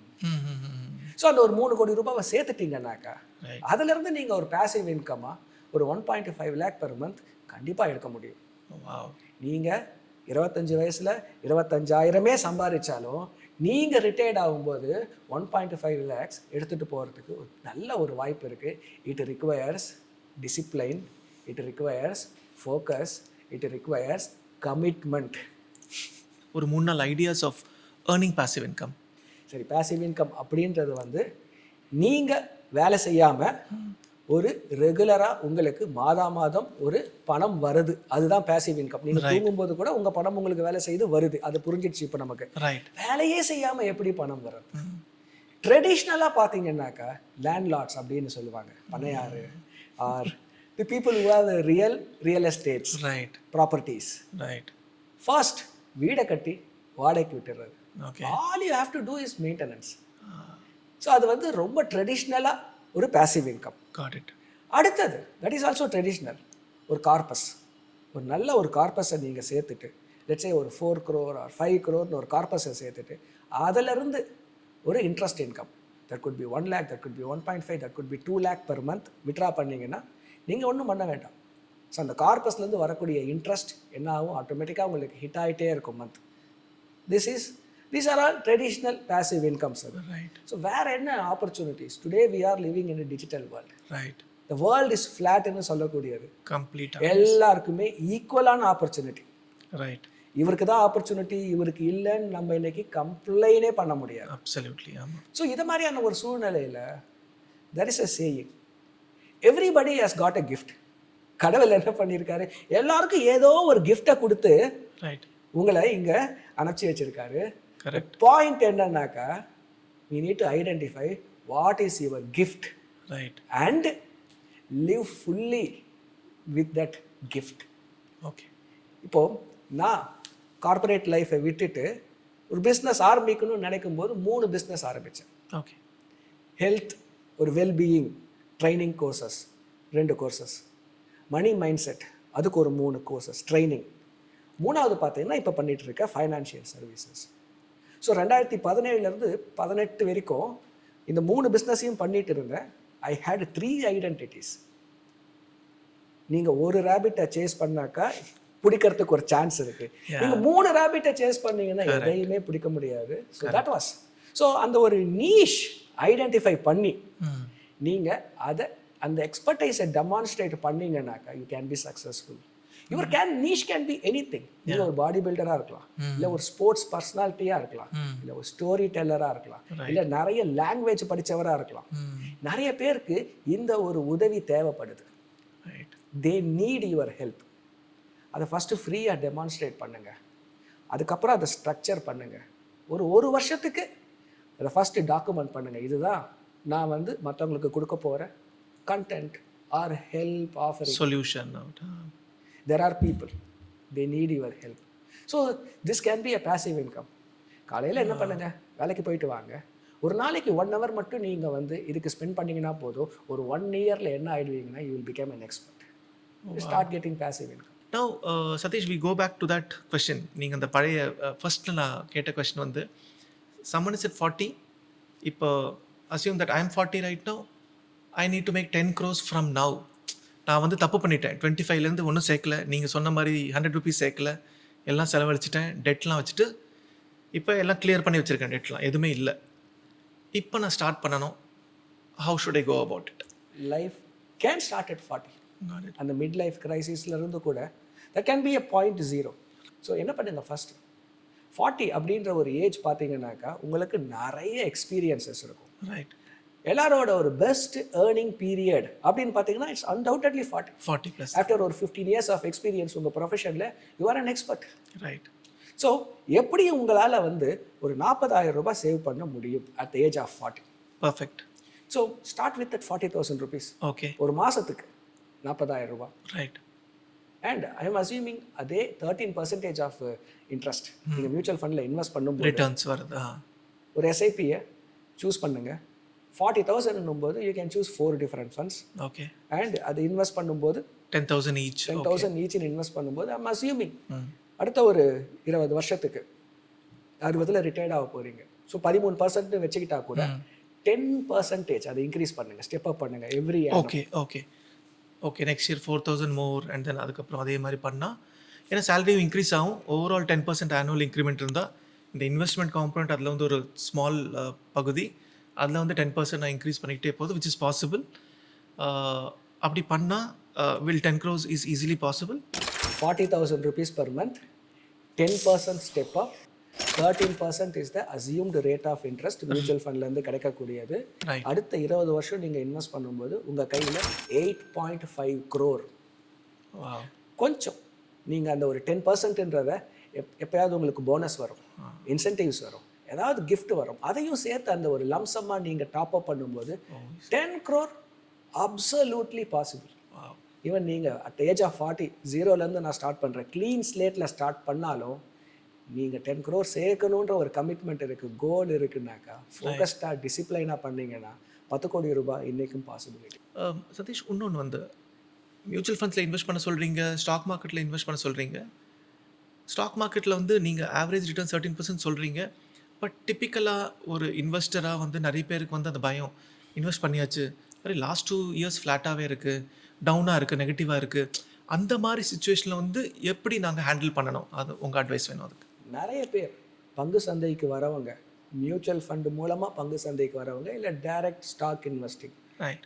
ஸோ அந்த ஒரு 3 கோடி ரூபாவை சேர்த்துட்டீங்கன்னாக்கா அதுலேருந்து நீங்கள் ஒரு பேசிவ் இன்கமாக ஒரு 1.5 lakh per month கண்டிப்பாக எடுக்க முடியும். நீங்கள் 25 வயசில் 25,000 சம்பாதிச்சாலும் நீங்கள் ரிட்டையர்ட் ஆகும்போது 1.5 lakhs எடுத்துகிட்டு போகிறதுக்கு ஒரு நல்ல ஒரு வாய்ப்பு இருக்குது. It requires discipline, it requires focus, it requires commitment. ஒரு 3-4 ideas of earning passive income. சரி, பாசிவ் இன்கம் அப்படின்றது வந்து நீங்கள் வேலை செய்யாமல் ஒரு ரெகுலராக உங்களுக்கு மாதம் ஒரு பணம் வருது, அதுதான் பேசிவ் இன்கம். நீங்கள் தூங்கும்போது கூட உங்கள் பணம் உங்களுக்கு வேலை செய்து வருது, அது புரிஞ்சிடுச்சு. இப்போ நமக்கு வேலையே செய்யாமல் எப்படி பணம் வருது? ட்ரெடிஷ்னலாக பார்த்தீங்கன்னாக்கா லேண்ட்லார்ட்ஸ் அப்படின்னு சொல்லுவாங்க, பண்ணையாரு, are the people who have real estates properties. First வீடை கட்டி வாடகைக்கு விட்டுறது. All you have to do is maintenance. So அது வந்து ரொம்ப ட்ரெடிஷ்னலாக ஒரு பேசிவ் இன்கம். அடுத்தது தட் இஸ் ஆல்சோ ட்ரெடிஷ்னல், ஒரு கார்பஸ். ஒரு நல்ல ஒரு கார்பஸை நீங்கள் சேர்த்துட்டு, லெட்ஸே ஒரு 4 crore or 5 crore ஒரு கார்பஸை சேர்த்துட்டு அதிலிருந்து ஒரு interest income, that could be 1 lakh, that could be 1.5, that could be 2 lakh per month withdraw பண்ணிங்கன்னா நீங்கள் ஒன்றும் பண்ண வேண்டாம். ஸோ அந்த கார்பஸ்லேருந்து வரக்கூடிய இன்ட்ரெஸ்ட் என்ன ஆகும், ஆட்டோமேட்டிக்காக உங்களுக்கு ஹிட் ஆகிட்டே இருக்கும் month. These are all traditional passive incomes. So where என்ன opportunities? Today we are living in a digital world. The world is flat ன்னு சொல்லக்கூடியது. எல்லாருக்குமே ஈக்குவலான ஆப்பர்ச்சுனிட்டி. இவருக்கு தான் ஆப்பர்ச்சுனிட்டி, இவருக்கு இல்லைன்னு நம்ம இன்னைக்கு கம்ப்ளைனே பண்ண முடியாது. ஸோ இது மாதிரியான ஒரு சூழ்நிலையில் there is a saying, everybody has got a gift. கடவுள் என்ன பண்ணியிருக்காரு, எல்லாருக்கும் ஏதோ ஒரு கிஃப்டை கொடுத்து உங்களை இங்கே அனுப்பிச்சி வச்சிருக்காரு. பாயிண்ட் என்னன்னாக்கா, we need to identify what is your gift and live fully with that gift. இப்போ நான் கார்பரேட் லைஃப்பை விட்டுட்டு ஒரு பிஸ்னஸ் ஆரம்பிக்கணும்னு நினைக்கும் போது 3 பிஸ்னஸ் ஆரம்பித்தேன். ஹெல்த், ஒரு வெல்பீயிங் ட்ரைனிங் கோர்சஸ் 2 கோர்சஸ், மணி மைண்ட் செட் அதுக்கு ஒரு 3 கோர்சஸ் ட்ரைனிங். 3வது பார்த்தீங்கன்னா இப்போ பண்ணிட்டு இருக்க ஃபைனான்ஷியல் சர்வீசஸ். ஸோ 2017 18 வரைக்கும் இந்த 3 பிஸ்னஸையும் பண்ணிட்டு இருந்தேன். ஐ ஹேட் 3 ஐடென்டிட்டிஸ். நீங்கள் ஒரு ரேபிட்டை சேஸ் பண்ணாக்கா பிடிக்கிறதுக்கு ஒரு சான்ஸ் இருக்குது. நீங்கள் 3 ரேபிட்டை சேஸ் பண்ணீங்கன்னா எதையுமே பிடிக்க முடியாது. ஸோ தட் வாஸ், ஸோ அந்த ஒரு நீஷ் ஐடென்டிஃபை பண்ணி நீங்கள் அதை அந்த எக்ஸ்பர்டைஸை டெமான்ஸ்ட்ரேட் பண்ணீங்கன்னாக்கா you can be successful. Your niche can be anything. நீங்கள் ஒரு பாடி பில்டராக இருக்கலாம், இல்லை ஒரு ஸ்போர்ட்ஸ் பர்சனாலிட்டியாக இருக்கலாம், இல்லை ஒரு ஸ்டோரி டெல்லராக இருக்கலாம், இல்லை நிறைய லாங்குவேஜ் படித்தவராக இருக்கலாம். நிறைய பேருக்கு இந்த ஒரு உதவி தேவைப்படுது. They need your help. அதை ஃபஸ்ட்டு ஃப்ரீயாக டெமான்ஸ்ட்ரேட் பண்ணுங்கள். அதுக்கப்புறம் அதை ஸ்ட்ரக்சர் பண்ணுங்கள். ஒரு வருஷத்துக்கு அதை ஃபஸ்ட்டு டாக்குமெண்ட் பண்ணுங்கள். இதுதான் நான் வந்து மற்றவங்களுக்கு கொடுக்க போகிற content R help offering solution. There are people, they need your help. So this can be a passive income. காலையில் என்ன பண்ணுங்க, வேலைக்கு போயிட்டு வாங்க, ஒரு நாளைக்கு 1 hour மட்டும் நீங்கள் வந்து இதுக்கு ஸ்பெண்ட் பண்ணிங்கன்னா போதும். ஒரு 1 yearல என்ன ஆயிடுவீங்கன்னா you will become an expert. You start getting passive income. Now Sathish, we go back to that question. நீங்கள் அந்த பழைய ஃபர்ஸ்ட் நான் கேட்ட கொஸ்டின் வந்து someone is at 40, இப்போ assume that I am 40 right now, I need to make 10 crores from now. நான் வந்து தப்பு பண்ணிட்டேன், 25லேருந்து ஒன்றும் சேர்க்கல, நீங்கள் சொன்ன மாதிரி 100 rupees சேர்க்கல, எல்லாம் செலவழிச்சிட்டேன், டெட்லாம் வச்சுட்டு இப்போ எல்லாம் கிளியர் பண்ணி வச்சுருக்கேன், டெட்லாம் எதுவுமே இல்லை. இப்போ நான் ஸ்டார்ட் பண்ணணும், how should I go about it? Life can start at 40. அந்த மிட் லைஃப் கிரைசிஸ்லேருந்து கூட that can be a point 0. So என்ன பண்ணுங்க, ஃபர்ஸ்ட் 40 அப்படின்ற ஒரு ஏஜ் பார்த்தீங்கன்னாக்கா உங்களுக்கு நிறைய எக்ஸ்பீரியன்சஸ் இருக்கும். எல்லாரோட ஒரு பெஸ்ட் ஏர்னிங் பீரியட் அப்படின்னு பார்த்தீங்கன்னா இட்ஸ் அன்டவுட்டட்லி 40+. ஆஃப்டர் ஒரு 15 years ஆஃப் எக்ஸ்பீரியன்ஸ் உங்கள் ப்ரொஃபஷனில் you are an expert. So எப்படி உங்களால் வந்து ஒரு 40,000 ரூபாய் சேவ் பண்ண முடியும் at the age of 40? Perfect. So start with 40,000 rupees. Okay. ஒரு மாதத்துக்கு 40,000 ரூபாய். அண்ட் ஐ எம் அசியூமிங் அதே 13% ஆஃப் இன்ட்ரெஸ்ட் நீங்கள் மியூச்சுவல் ஃபண்டில் இன்வெஸ்ட் பண்ணும்போது ரிட்டர்ன்ஸ் வருது. ஒரு எஸ்ஐபியை சூஸ் பண்ணுங்க. 40,000 போது you can choose 4 different funds. Okay. And அது இன்வெஸ்ட் பண்ணும்போது 10,000 ஈச். 10,000 ஈச் இன்வெஸ்ட் பண்ணும்போது ஐ எம் அசியூமிங் அடுத்த ஒரு 20 வருஷத்துக்கு 60 ரிட்டையர்ட் ஆக போகிறீங்க. ஸோ 13% வச்சுக்கிட்டா கூட 10% அதை இன்க்ரீஸ் பண்ணுங்க, ஸ்டெப் அப் பண்ணுங்க every year. Okay okay okay. Next year 4,000 more and then அதுக்கப்புறம் அதே மாதிரி பண்ணால் ஏன்னா சேலரியும் இன்க்ரீஸ் ஆகும். ஓவரால் 10% ஆனுவல் இன்க்ரிமெண்ட் இருந்தால் இந்த இன்வெஸ்ட்மெண்ட் காம்பனண்ட் அதில் வந்து ஒரு ஸ்மால் பகுதி அதில் வந்து 10% நான் இன்க்ரீஸ் பண்ணிக்கிட்டே போகுது, விச் இஸ் பாசிபிள். அப்படி பண்ணால் will 10 crores is easily possible? 40,000 rupees per month, 10% step up, 13% is the assumed rate of interest mutual ஃபண்ட்லேருந்து கிடைக்கக்கூடியது. அடுத்த 20 வருஷம் நீங்கள் இன்வெஸ்ட் பண்ணும்போது உங்கள் கையில் 8.5 crore. கொஞ்சம் நீங்கள் அந்த ஒரு 10%ன்றத எப்பயாவது உங்களுக்கு போனஸ் வரும், இன்சென்டிவ்ஸ் வரும், ஏதாவது கிஃப்ட் வரும், அதையும் சேர்த்து அந்த ஒரு லம்சமாக நீங்கள் டாப் அப் பண்ணும்போது 10 crore அப்சல்யூட்லி பாசிபிள். ஈவன் நீங்கள் அட் ஏஜ் ஆஃப் 40 0லேருந்து நான் ஸ்டார்ட் பண்ணுறேன் க்ளீன் ஸ்லேட்டில் ஸ்டார்ட் பண்ணாலும் நீங்கள் 10 crore சேர்க்கணுன்ற ஒரு கமிட்மெண்ட் இருக்குது, கோல் இருக்குனாக்கா ஃபோக்கஸ்டாக டிசிப்ளைனாக பண்ணிங்கன்னா 10 கோடி ரூபாய் இன்றைக்கும் பாசிபிலிட்டி. சதீஷ், இன்னொன்று வந்து மியூச்சுவல் ஃபண்ட்ஸில் இன்வெஸ்ட் பண்ண சொல்கிறீங்க, ஸ்டாக் மார்க்கெட்டில் இன்வெஸ்ட் பண்ண சொல்கிறீங்க. ஸ்டாக் மார்க்கெட்டில் வந்து நீங்கள் ஆவரேஜ் ரிட்டர்ன் 13% சொல்கிறீங்க. பட் டிப்பிக்கலாக ஒரு இன்வெஸ்டராக வந்து நிறைய பேருக்கு வந்து அந்த பயம், இன்வெஸ்ட் பண்ணியாச்சு, சரி லாஸ்ட் 2 இயர்ஸ் ஃப்ளாட்டாகவே இருக்குது, டவுனாக இருக்குது, நெகட்டிவாக இருக்குது, அந்த மாதிரி சுச்சுவேஷனில் வந்து எப்படி நாங்கள் ஹேண்டில் பண்ணணும், அது உங்கள் அட்வைஸ் வேணும். அதுக்கு நிறைய பேர் பங்கு சந்தைக்கு வரவங்க, மியூச்சுவல் ஃபண்டு மூலமாக பங்கு சந்தைக்கு வரவங்க, இல்லை டைரக்ட் ஸ்டாக் இன்வெஸ்டிங்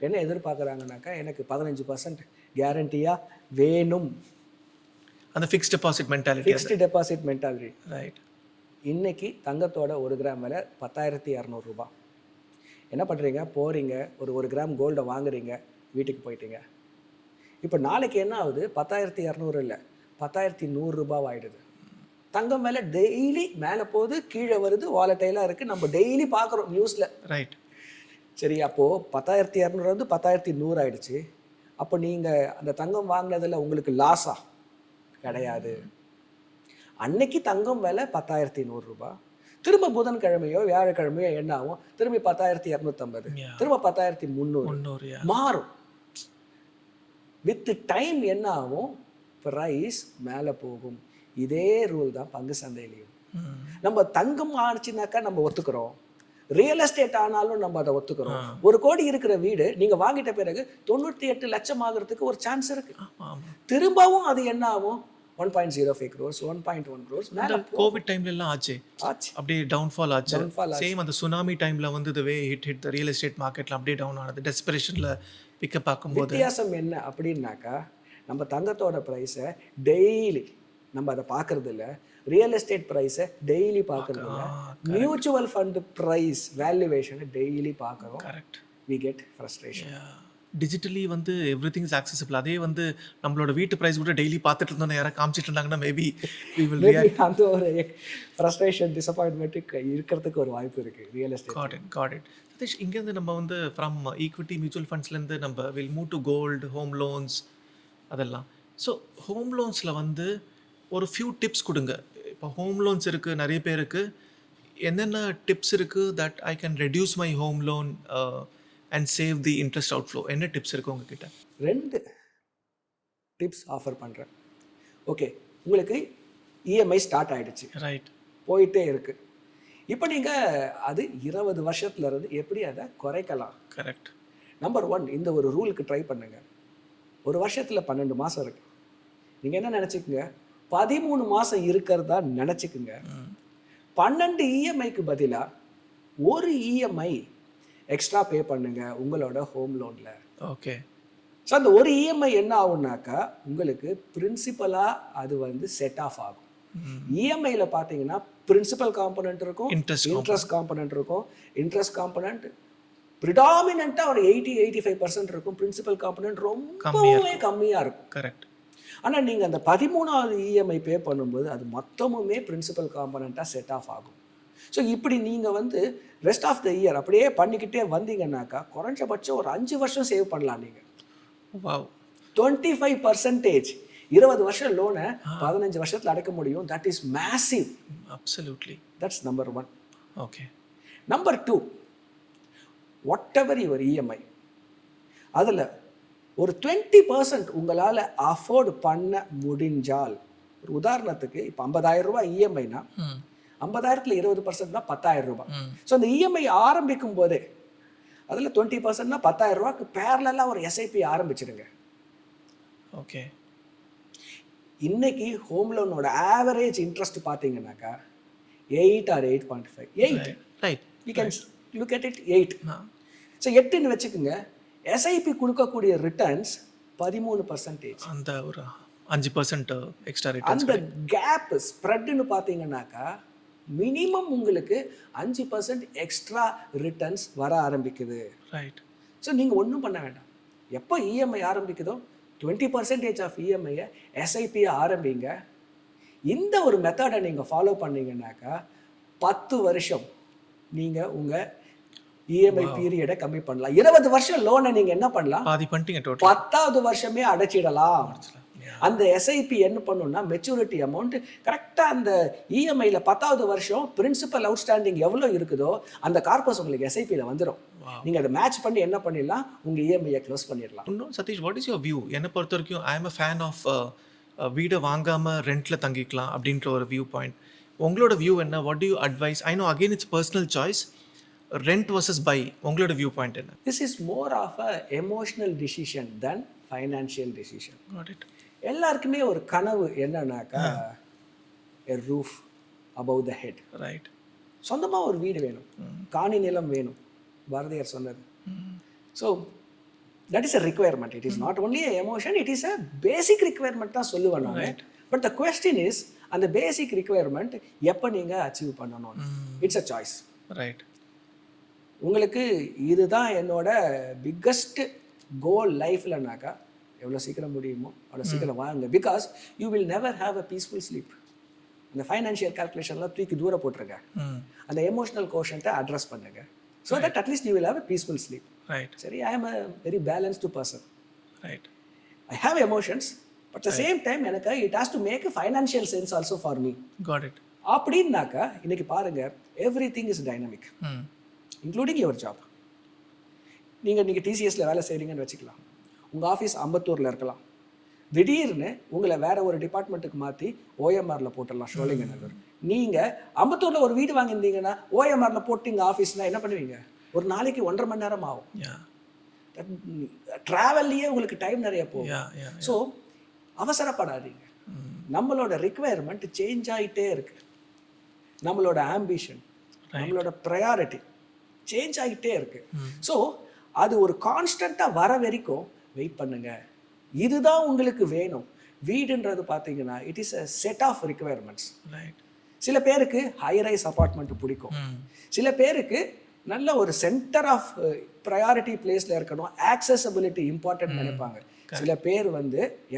என்ன எதிர்பார்க்குறாங்கனாக்கா எனக்கு 15% கேரண்டியாக வேணும். அந்த ஃபிக்ஸ்ட் டெபாசிட் மென்டாலிட்டி. ரைட். இன்னைக்கு தங்கத்தோட 1 கிராம் விலை 10,200 ரூபாய். என்ன பண்ணுறீங்க, போகிறீங்க ஒரு கிராம் கோல்டை வாங்குறீங்க, வீட்டுக்கு போயிட்டீங்க. இப்போ நாளைக்கு என்ன ஆகுது, 10,200 இல்லை 10,100 ரூபாய் ஆகிடுது. தங்கம் மேலே டெய்லி மேலே போகுது, கீழே வருது, வாலட்டைலாக இருக்குது, நம்ம டெய்லி பார்க்குறோம் நியூஸில். ரைட். சரி, அப்போது 10,200 வந்து 10,100 ஆகிடுச்சு. அப்போ நீங்கள் அந்த தங்கம் வாங்கினதில் உங்களுக்கு லாஸா? கிடையாது. அன்னைக்கு தங்கம் விலை 10,100 ரூபாய். திரும்ப புதன்கிழமையோ வியாழக்கிழமையோ என்ன ஆகும், திரும்பி 10,250, திரும்ப 10,300 மாறும். வித் டைம் என்ன ஆகும், ப்ரைஸ் மேலே போகும். இதே ரூல் தான் பங்கு சந்தையிலையும். நம்ம தங்கம் ஆச்சுனாக்கா நம்ம ஒத்துக்கிறோம், ரியல் எஸ்டேட் ஆனாலும் நம்ம அதை ஒத்துக்கிறோம். 1 கோடி இருக்கிற வீடு நீங்க வாங்கிட்ட பிறகு 98 லட்சம் ஆகிறதுக்கு ஒரு சான்ஸ் இருக்கு. திரும்பவும் அது என்ன ஆகும், 1.05 crores, 1.1 crores. கோவிட் டைம்ல எல்லாம் ஆச்சு, அப்படியே டவுன்ஃபால் ஆச்சு. சேம் அந்த சுனாமி டைம்ல வந்து the way hit the real estate marketல அப்படியே டவுன் ஆனது, டெஸ்பரேஷன்ல பிக்கப் பார்க்கும்போது. வித்தியாசம் என்ன அப்படின்னாக்கா, நம்ம தங்கத்தோட ப்ரைஸை டெய்லி நம்ம அதை பார்க்கறது இல்லை, ரியல் எஸ்டேட் ப்ரைஸை டெய்லி பார்க்கறது இல்லை, மியூச்சுவல் ஃபண்டு ப்ரைஸ் வேல்யூவேஷனை டெய்லி பார்க்குறோம். Correct. We get frustration. Digitally வந்து எவ்ரி திங் இஸ் ஆக்சசிபிள். அதே வந்து நம்மளோட வீட்டு ப்ரைஸ் கூட டெய்லி பார்த்துட்டு இருந்தோம்னா யாராவது காமிச்சிட்டு இருந்தாங்கன்னா மேபி அந்த ஒரு ஃப்ரஸ்ட்ரேஷன், டிசப்பாயின்மெண்ட் இருக்கிறதுக்கு ஒரு வாய்ப்பு இருக்குது real estate. Got it. Satish, இங்கேருந்து நம்ம வந்து ஃப்ரம் ஈக்விட்டி மியூச்சுவல் ஃபண்ட்ஸ்லேருந்து நம்ம will move to gold, home loans அதெல்லாம். ஸோ ஹோம் லோன்ஸில் வந்து ஒரு ஃபியூ டிப்ஸ் கொடுங்க. இப்போ ஹோம் லோன்ஸ் இருக்குது நிறைய பேருக்கு, என்னென்ன டிப்ஸ் இருக்குது that I can reduce my home loan and save the interest outflow, என்ன டிப்ஸ் இருக்குது உங்ககிட்ட? 2 டிப்ஸ் ஆஃபர் பண்ணுறேன். ஓகே, உங்களுக்கு இஎம்ஐ ஸ்டார்ட் ஆகிடுச்சு, ரைட், போயிட்டே இருக்குது. இப்போ நீங்கள் அது 20 வருஷத்துலேருந்து எப்படி அதை குறைக்கலாம்? கரெக்ட். நம்பர் 1, இந்த ஒரு ரூலுக்கு ட்ரை பண்ணுங்கள். ஒரு வருஷத்தில் 12 மாதம் இருக்குது. நீங்கள் என்ன நினச்சிக்கோங்க, 13 மாதம் இருக்கிறதா நினச்சிக்குங்க. 12 இஎம்ஐக்கு பதிலாக ஒரு இஎம்ஐ எக்ஸ்ட்ரா பே பண்ணுங்க உங்களோட ஹோம் லோனில். ஓகே. ஸோ அந்த ஒரு இஎம்ஐ என்ன ஆகும்னாக்கா உங்களுக்கு பிரின்சிபலாக அது வந்து செட் ஆஃப் ஆகும். இஎம்ஐயில் பார்த்தீங்கன்னா பிரின்சிபல் காம்பனண்ட் இருக்கும், இன்ட்ரெஸ்ட் காம்பனண்ட் இருக்கும். இன்ட்ரெஸ்ட் காம்பனண்ட் ப்ரிடாமினண்ட்டாக ஒரு 80-85% இருக்கும், பிரின்சிபல் காம்பனண்ட் ரொம்பவே கம்மியாக இருக்கும். கரெக்ட். ஆனால் நீங்கள் அந்த 13வது இஎம்ஐ பே பண்ணும்போது அது மொத்தமுமே பிரின்சிபல் காம்பனண்ட்டாக செட் ஆஃப் ஆகும். ஸோ இப்படி நீங்கள் வந்து ரெஸ்ட் ஆஃப் த இயர் அப்படியே பண்ணிக்கிட்டே வந்தீங்கன்னாக்கா குறைஞ்சபட்சம் ஒரு 5 வருஷம் சேவ் பண்ணலாம். நீங்கள் 25% 20 வருஷம் லோனை 15 வருஷத்துல அடைக்க முடியும். That is massive. Absolutely. That's number 1. Okay. Number 2, what ever your EMI, அதில் ஒரு 20% உங்களால் அஃபோர்டு பண்ண முடிஞ்சால், ஒரு உதாரணத்துக்கு இப்போ 50,000 ரூபாய் இஎம்ஐனா 50,000த்துல 20% தான் 10,000 ரூபாய். ஸோ அந்த இஎம்ஐ ஆரம்பிக்கும் போதே அதில் 20%னா 10,000 ரூபாய்க்கு பேரலாக ஒரு எஸ்ஐபி ஆரம்பிச்சிடுங்க. ஓகே. இன்னைக்கு ஹோம் லோனோட ஆவரேஜ் இன்ட்ரெஸ்ட் பார்த்தீங்கன்னாக்கா 8 or 8.5. 8. Right. You can look at it 8. So 8ன்னு வச்சுக்கோங்க. எஸ்ஐபி கொடுக்கக்கூடிய ரிட்டர்ன்ஸ் 13%. அந்த ஒரு 5% எக்ஸ்ட்ரா ரிட்டர்ன்ஸ். அந்த கேப் ஸ்ப்ரெட்னு பார்த்தீங்கன்னாக்கா மினிமம் உங்களுக்கு 5% எக்ஸ்ட்ரா ரிட்டர்ன்ஸ் வர ஆரம்பிக்குது. ரைட். ஸோ நீங்கள் ஒன்றும் பண்ண வேண்டாம். எப்போ இஎம்ஐ ஆரம்பிக்குதோ 20% ஆஃப் இஎம்ஐயை எஸ்ஐபியை ஆரம்பிங்க. இந்த ஒரு மெத்தடை நீங்கள் ஃபாலோ பண்ணீங்கன்னாக்கா 10 வருஷம் நீங்கள் உங்கள் இஎம்ஐ பீரியடை கம்மி பண்ணலாம். 20 வருஷம் லோனை நீங்கள் என்ன பண்ணலாம், பாதி பண்ணிட்டீங்க டோட்டல். 10வது வருஷமே அடைச்சிடலாம். அந்த எஸ்ஐபி என்ன பண்ணுன்னா மெச்சூரிட்டி அமௌண்ட் கரெக்டாக அந்த இஎம்ஐயில் 10வது வருஷம் பிரின்சிபல் அவுட்ஸ்டாண்டிங் எவ்வளோ இருக்குதோ அந்த கார்பஸ் உங்களுக்கு எஸ்ஐபியில் வந்துடும். நீங்கள் அதை மேட்ச் பண்ணி என்ன பண்ணிடலாம், உங்கள் இஎம்ஐயை க்ளோஸ் பண்ணிடலாம். இன்னும் Satish, what is your view? என்னை பொறுத்த வரைக்கும் I am a fan of வீடை வாங்காமல் ரெண்டில் தங்கிக்கலாம் அப்படின்ற ஒரு வியூ பாயிண்ட். உங்களோட வியூ என்ன? What do you advise? I know again it's personal choice. Rent versus buy, உங்களோட வியூ பாயிண்ட் என்ன? This is more of a emotional decision then financial decision. Got it. எல்லாருக்குமே ஒரு கனவு என்னன்னாக்கா a roof above the head. Right. சொந்தமாக ஒரு வீடு வேணும், காணி நிலம் வேணும், பாரதியார் சொன்னது. So that is a requirement. It is not only a emotion, it is a basic requirement தான் சொல்லுவேன் நான். பட் த கொஸ்டின் இஸ், அந்த பேசிக் ரிக்வயர்மெண்ட் எப்போ நீங்கள் அச்சீவ் பண்ணணும்? It's a choice. ரைட். உங்களுக்கு இதுதான் என்னோட பிக்கஸ்ட் கோல் லைஃப்லனாக்கா எவ்வளோ சீக்கிரம் முடியுமோ அவ்வளோ சீக்கிரம் வாங்க. Because you will never have a peaceful sleep. அந்த ஃபைனான்ஷியல் கால்குலேஷன்லாம் தூக்கி தூரம் போட்டுருங்க. அந்த எமோஷனல் கோஷன்ட்டை அட்ரஸ் பண்ணுங்க. So that at least you will have a peaceful sleep. Right. சரி, I am a very balanced person. Right. I have emotions, but the same time எனக்கு it has to make financial sense also for me. Got it. அப்படின்னாக்கா இன்னைக்கு பாருங்க, everything is dynamic, including your job. நீங்கள் இன்றைக்கி டிசிஎஸில் வேலை செய்கிறீங்கன்னு வச்சுக்கலாம். உங்கள் ஆஃபீஸ் அம்பத்தூரில் இருக்கலாம். திடீர்னு உங்களை வேறு ஒரு டிபார்ட்மெண்ட்டுக்கு மாற்றி ஓஎம்ஆரில் போட்டுடலாம், ஷோலிங்கநல்லூர். நீங்கள் அம்பத்தூரில் ஒரு வீடு வாங்கியிருந்தீங்கன்னா ஓஎம்ஆரில் போட்டிங்க ஆஃபீஸ்னால் என்ன பண்ணுவீங்க? ஒரு நாளைக்கு 1.5 மணி நேரம் ஆகும். ட்ராவல்லையே உங்களுக்கு டைம் நிறைய போகும். ஸோ அவசரப்படாதீங்க. நம்மளோட ரிக்வயர்மெண்ட் சேஞ்ச் ஆகிட்டே இருக்கு. நம்மளோட ஆம்பிஷன், நம்மளோட ப்ரையாரிட்டி சேஞ்ச் ஆகிட்டே இருக்கு. ஸோ அது ஒரு கான்ஸ்டண்ட்டாக வர வரைக்கும் வெயிட் பண்ணுங்க. இதுதான் உங்களுக்கு வேணும். வீடுன்றது பார்த்தீங்கன்னா it is a set of requirements. சில பேருக்கு ஹை ரைஸ் அப்பார்ட்மெண்ட் பிடிக்கும், சில பேருக்கு நல்ல ஒரு சென்டர் ஆஃப் ப்ரையாரிட்டி பிளேஸில் இருக்கணும், ஆக்சசபிலிட்டி இம்பார்ட்டன்ட் நினைப்பாங்க. சில பேர்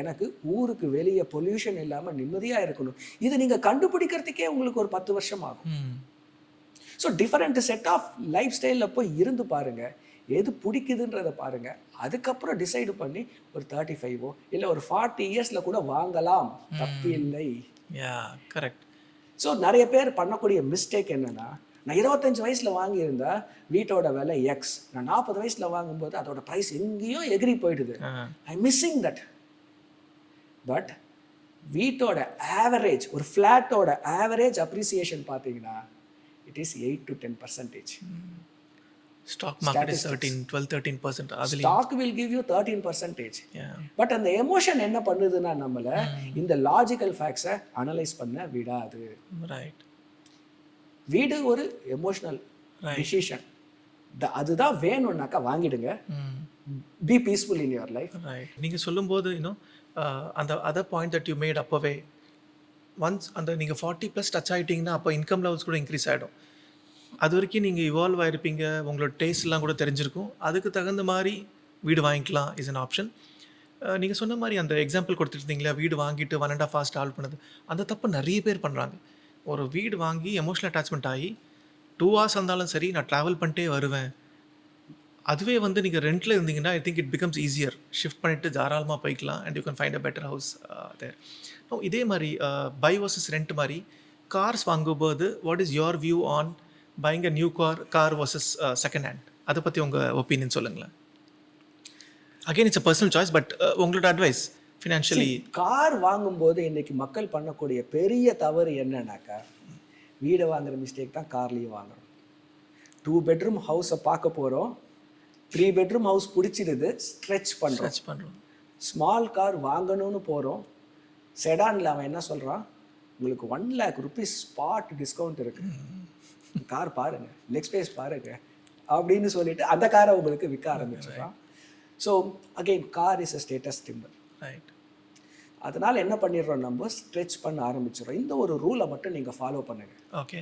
எனக்கு ஊருக்கு வெளியே பொல்யூஷன் இல்லாமல் நிம்மதியாக இருக்கணும். இது நீங்கள் கண்டுபிடிக்கிறதுக்கே உங்களுக்கு ஒரு 10 வருஷம் ஆகும். So different set of life ஸ்டைலில் போய் இருந்து பாருங்க, எது பிடிக்குதுன்றதை பாருங்க. அதுக்கப்புறம் டிசைடு பண்ணி ஒரு 35 இல்லை ஒரு 40 இயர்ஸில் கூட வாங்கலாம், தப்பு இல்லை. கரெக்ட். ஸோ நிறைய பேர் பண்ணக்கூடிய மிஸ்டேக் என்னன்னா, நான் 25 வயசில் வாங்கியிருந்தா வீட்டோட விலை எக்ஸ், நான் 40 வயசில் வாங்கும்போது அதோட ப்ரைஸ் எங்கேயோ எகிரி போயிடுது. ஐ மிஸ்ஸிங் தட். பட் வீட்டோட ஆவரேஜ், ஒரு ஃப்ளாட்டோட ஆவரேஜ் அப்ரிசியேஷன் பார்த்தீங்கன்னா it is 8 to 10%. Stock market is 12-13%. Stock will give you 13%. But அந்த எமோஷன் என்ன பண்ணுதுன்னா நம்மள இந்த லாஜிக்கல் ஃபேக்ட்ஸை அனலைஸ் பண்ண விடாது. ரைட். வீடு ஒரு எமோஷனல் டிசிஷன். அதுதான் வேணும்னாக்கா வாங்கிடுங்க. Be peaceful in your life. Right. நீங்கள் சொல்லும்போது அந்த other point that you made அப்போவே, ஒன்ஸ் அந்த நீங்கள் 40+ டச் ஆகிட்டிங்கன்னா அப்போ இன்கம் லெவல்ஸ் கூட இன்க்ரீஸ் ஆகிடும். அது வரைக்கும் நீங்கள் இவால்வ் ஆகிருப்பீங்க, உங்களோட டேஸ்ட்லாம் கூட தெரிஞ்சிருக்கும். அதுக்கு தகுந்த மாதிரி வீடு வாங்கிக்கலாம் இஸ் அன் ஆப்ஷன். நீங்கள் சொன்ன மாதிரி அந்த எக்ஸாம்பிள் கொடுத்துருந்தீங்களா, வீடு வாங்கிட்டு 1.5 hours ட்ராவல் பண்ணது, அந்த தப்பு நிறைய பேர் பண்ணுறாங்க. ஒரு வீடு வாங்கி எமோஷனல் அட்டாச்மெண்ட் ஆகி 2 hours இருந்தாலும் சரி நான் ட்ராவல் பண்ணிட்டே வருவேன், அதுவே வந்து நீங்கள் ரெண்டில் இருந்தீங்கன்னா I think it becomes easier. Shift பண்ணிவிட்டு தாராளமாக போய்க்கலாம் and you can find a better house there. இதே மாதிரி பை வர்சஸ் ரெண்ட் மாதிரி கார்ஸ் வாங்கும்போது what is your view on buying a new car versus second hand? அதை பற்றி உங்கள் ஒப்பீனியன் சொல்லுங்களேன். Again it's a personal choice, but உங்களோட அட்வைஸ் ஃபினான்ஷியலி. கார் வாங்கும்போது இன்னைக்கு மக்கள் பண்ணக்கூடிய பெரிய தவறு என்னன்னாக்கா, வீடை வாங்குற மிஸ்டேக் தான் கார்லேயும் வாங்குறோம். 2 bedroom ஹவுஸை பார்க்க போகிறோம், 3 bedroom ஹவுஸ் பிடிச்சிடுது, ஸ்ட்ரெச் பண்ணுறோம். ஸ்மால் கார் வாங்கணும்னு போகிறோம், செடானில் அவன் என்ன சொல்கிறான், உங்களுக்கு 1 lakh rupees ஸ்பாட் டிஸ்கவுண்ட் இருக்கு, கார் பாருங்க, லெக் ஸ்பேஸ் பாருங்க அப்படின்னு சொல்லிட்டு அந்த காரை உங்களுக்கு விற்க ஆரம்பிச்சிடறான். So again car is a status symbol. Right. அதனால என்ன பண்ணிடுறோம், நம்ம ஸ்ட்ரெச் பண்ண ஆரம்பிச்சிடறோம். இந்த ஒரு ரூலை மட்டும் நீங்கள் ஃபாலோ பண்ணுங்க. ஓகே.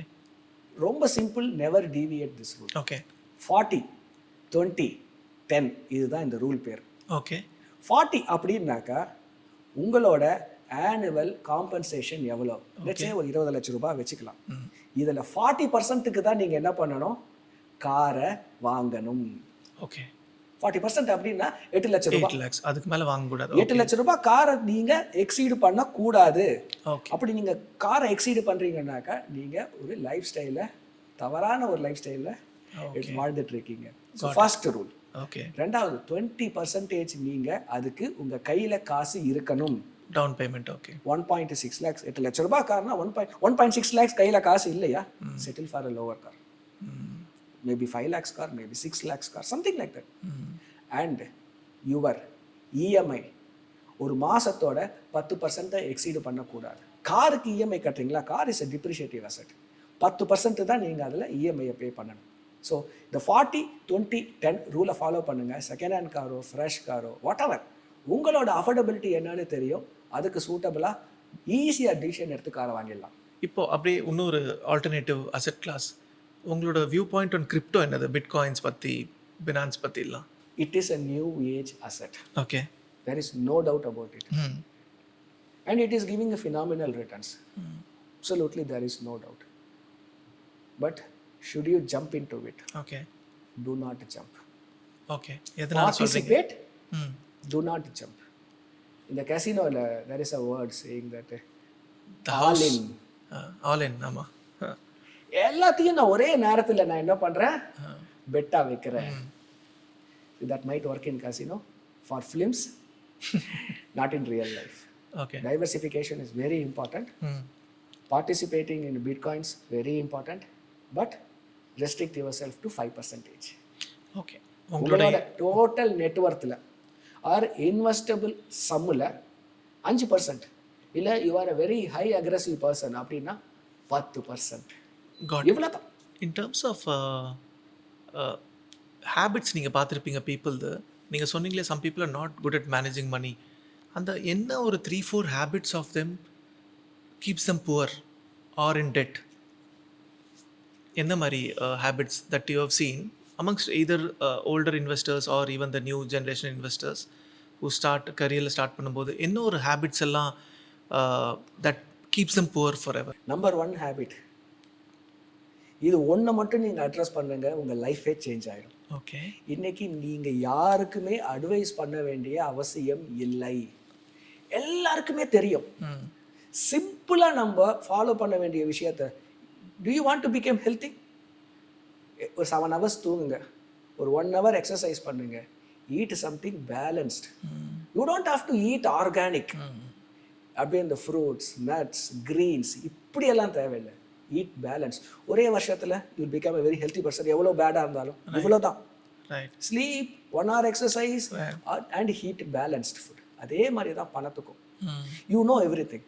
ரொம்ப simple, never deviate this rule. Okay. 40 20 10 இதுதான் இந்த ரூல் பேர். ஓகே. 40 அப்படின்னாக்கா உங்களோட ஆனுவல் காம்பன்சேஷன் எவ்வளோ, லட்சம் ஒரு 20 லட்சம் ரூபாய் வச்சுக்கலாம். இதில் 40%க்கு தான் நீங்கள் என்ன பண்ணணும், காரை வாங்கணும். ஓகே. 40% அப்படின்னா 8 லட்சம் ரூபாய். 8 lakhs அதுக்கு மேலே வாங்கக்கூடாது. 8 லட்சம் ரூபாய் காரை நீங்கள் எக்ஸீடு பண்ணக்கூடாது. ஓகே. அப்படி நீங்கள் காரை எக்ஸீடு பண்ணுறீங்கன்னாக்கா நீங்கள் ஒரு லைஃப் ஸ்டைலில், தவறான ஒரு லைஃப் ஸ்டைலில் வாழ்ந்துட்டு இருக்கீங்க. First rule. ஓகே. ரெண்டாவது 20% நீங்கள் அதுக்கு உங்கள் கையில் காசு இருக்கணும். Down payment. ஓகே. 1.6 lakhs 8 லட்சம் ரூபாய் கார்னா 1.6 lakhs கையில் காசு இல்லையா, settle for a lower car. Maybe 5 lakhs car, maybe 6 lakhs car, something like that. And your EMI ஒரு மாசத்தோட 10% எக்ஸீடு பண்ணக்கூடாது. காருக்கு இஎம்ஐ கட்டுறீங்களா, car is a depreciative asset, 10% தான் நீங்கள் அதில் இஎம்ஐயை பே பண்ணணும். ஸோ இந்த 40 20 10 ரூலை ஃபாலோ பண்ணுங்க. செகண்ட் ஹேண்ட் காரோ, ஃப்ரெஷ் காரோ, வாட் எவர் உங்களோட அஃபோர்டபிலிட்டி என்னன்னு தெரியும், அதுக்கு சூட்டபிளாக ஈஸியாக டிசிஷன் எடுத்து காரை வாங்கிடலாம். இப்போ அப்படியே இன்னொரு ஆல்டர்னேட்டிவ் அசெட் கிளாஸ், உங்களோட வியூ பாயிண்ட் ஆன் கிரிப்டோ என்னது, பிட்காயின்ஸ் பற்றி, பினான்ஸ் பற்றிலாம்? It is a new age asset. Okay. There is no doubt about it. And it is giving a phenomenal returns. Absolutely there is no doubt. But should you jump in to it? Okay. Do not jump. Okay. எதனால சொல்றீங்க? Do not jump. In the casino, there is a word saying that all in. ஆமா. எல்லாத்தையும் நான் ஒரே நேரத்தில் நான் என்ன பண்ணுறேன், பெட்டா வைக்கிறேன். That might work in casino for films, not in real life. Okay. Diversification is very important. Participating in bitcoins, very important. But restrict yourself to 5%. Okay. உங்களோட டோட்டல் நெட்வொர்த்தில் ஆர் இன்வெஸ்டபிள் சம்மில் 5%, இல்லை you are a very high aggressive person அப்படின்னா 10%. இவ்வளோ தான். இன் டர்ம்ஸ் ஆஃப் ஹேபிட்ஸ் நீங்கள் பார்த்துருப்பீங்க பீப்புள்து, நீங்கள் சொன்னீங்களே some people are not good at managing money. அந்த என்ன ஒரு 3-4 habits of them keeps them poor or in debt? என்ன மாதிரி habits that you have seen amongst either older investors or even the new generation investors who start career start பண்ணும்போது என்ன ஒரு ஹேபிட்ஸ் எல்லாம் that keeps them poor forever? Number 1 habit, இது ஒன்றை மட்டும் நீங்கள் அட்ரஸ் பண்ணுங்க, உங்கள் லைஃபே சேஞ்ச் ஆகிடும். ஓகே. இன்னைக்கு நீங்கள் யாருக்குமே அட்வைஸ் பண்ண வேண்டிய அவசியம் இல்லை, எல்லாருக்குமே தெரியும். சிம்பிளாக நம்ம ஃபாலோ பண்ண வேண்டிய விஷயத்தை, do you want to become healthy? ஒரு 7 hours தூங்குங்க, ஒரு 1 hour எக்ஸசைஸ் பண்ணுங்க, eat something balanced. You don't have to eat organic. அப்படியே இந்த ஃப்ரூட்ஸ், நட்ஸ், கிரீன்ஸ் இப்படியெல்லாம் தேவையில்லை. eat balance. ஒரே வருஷத்தில் you will become a very healthy person. எவ்வளோ பேடாக இருந்தாலும் இவ்வளோதான். Sleep, 1 hour exercise and eat balanced food. அதே மாதிரி தான் பணத்துக்கும். You know everything.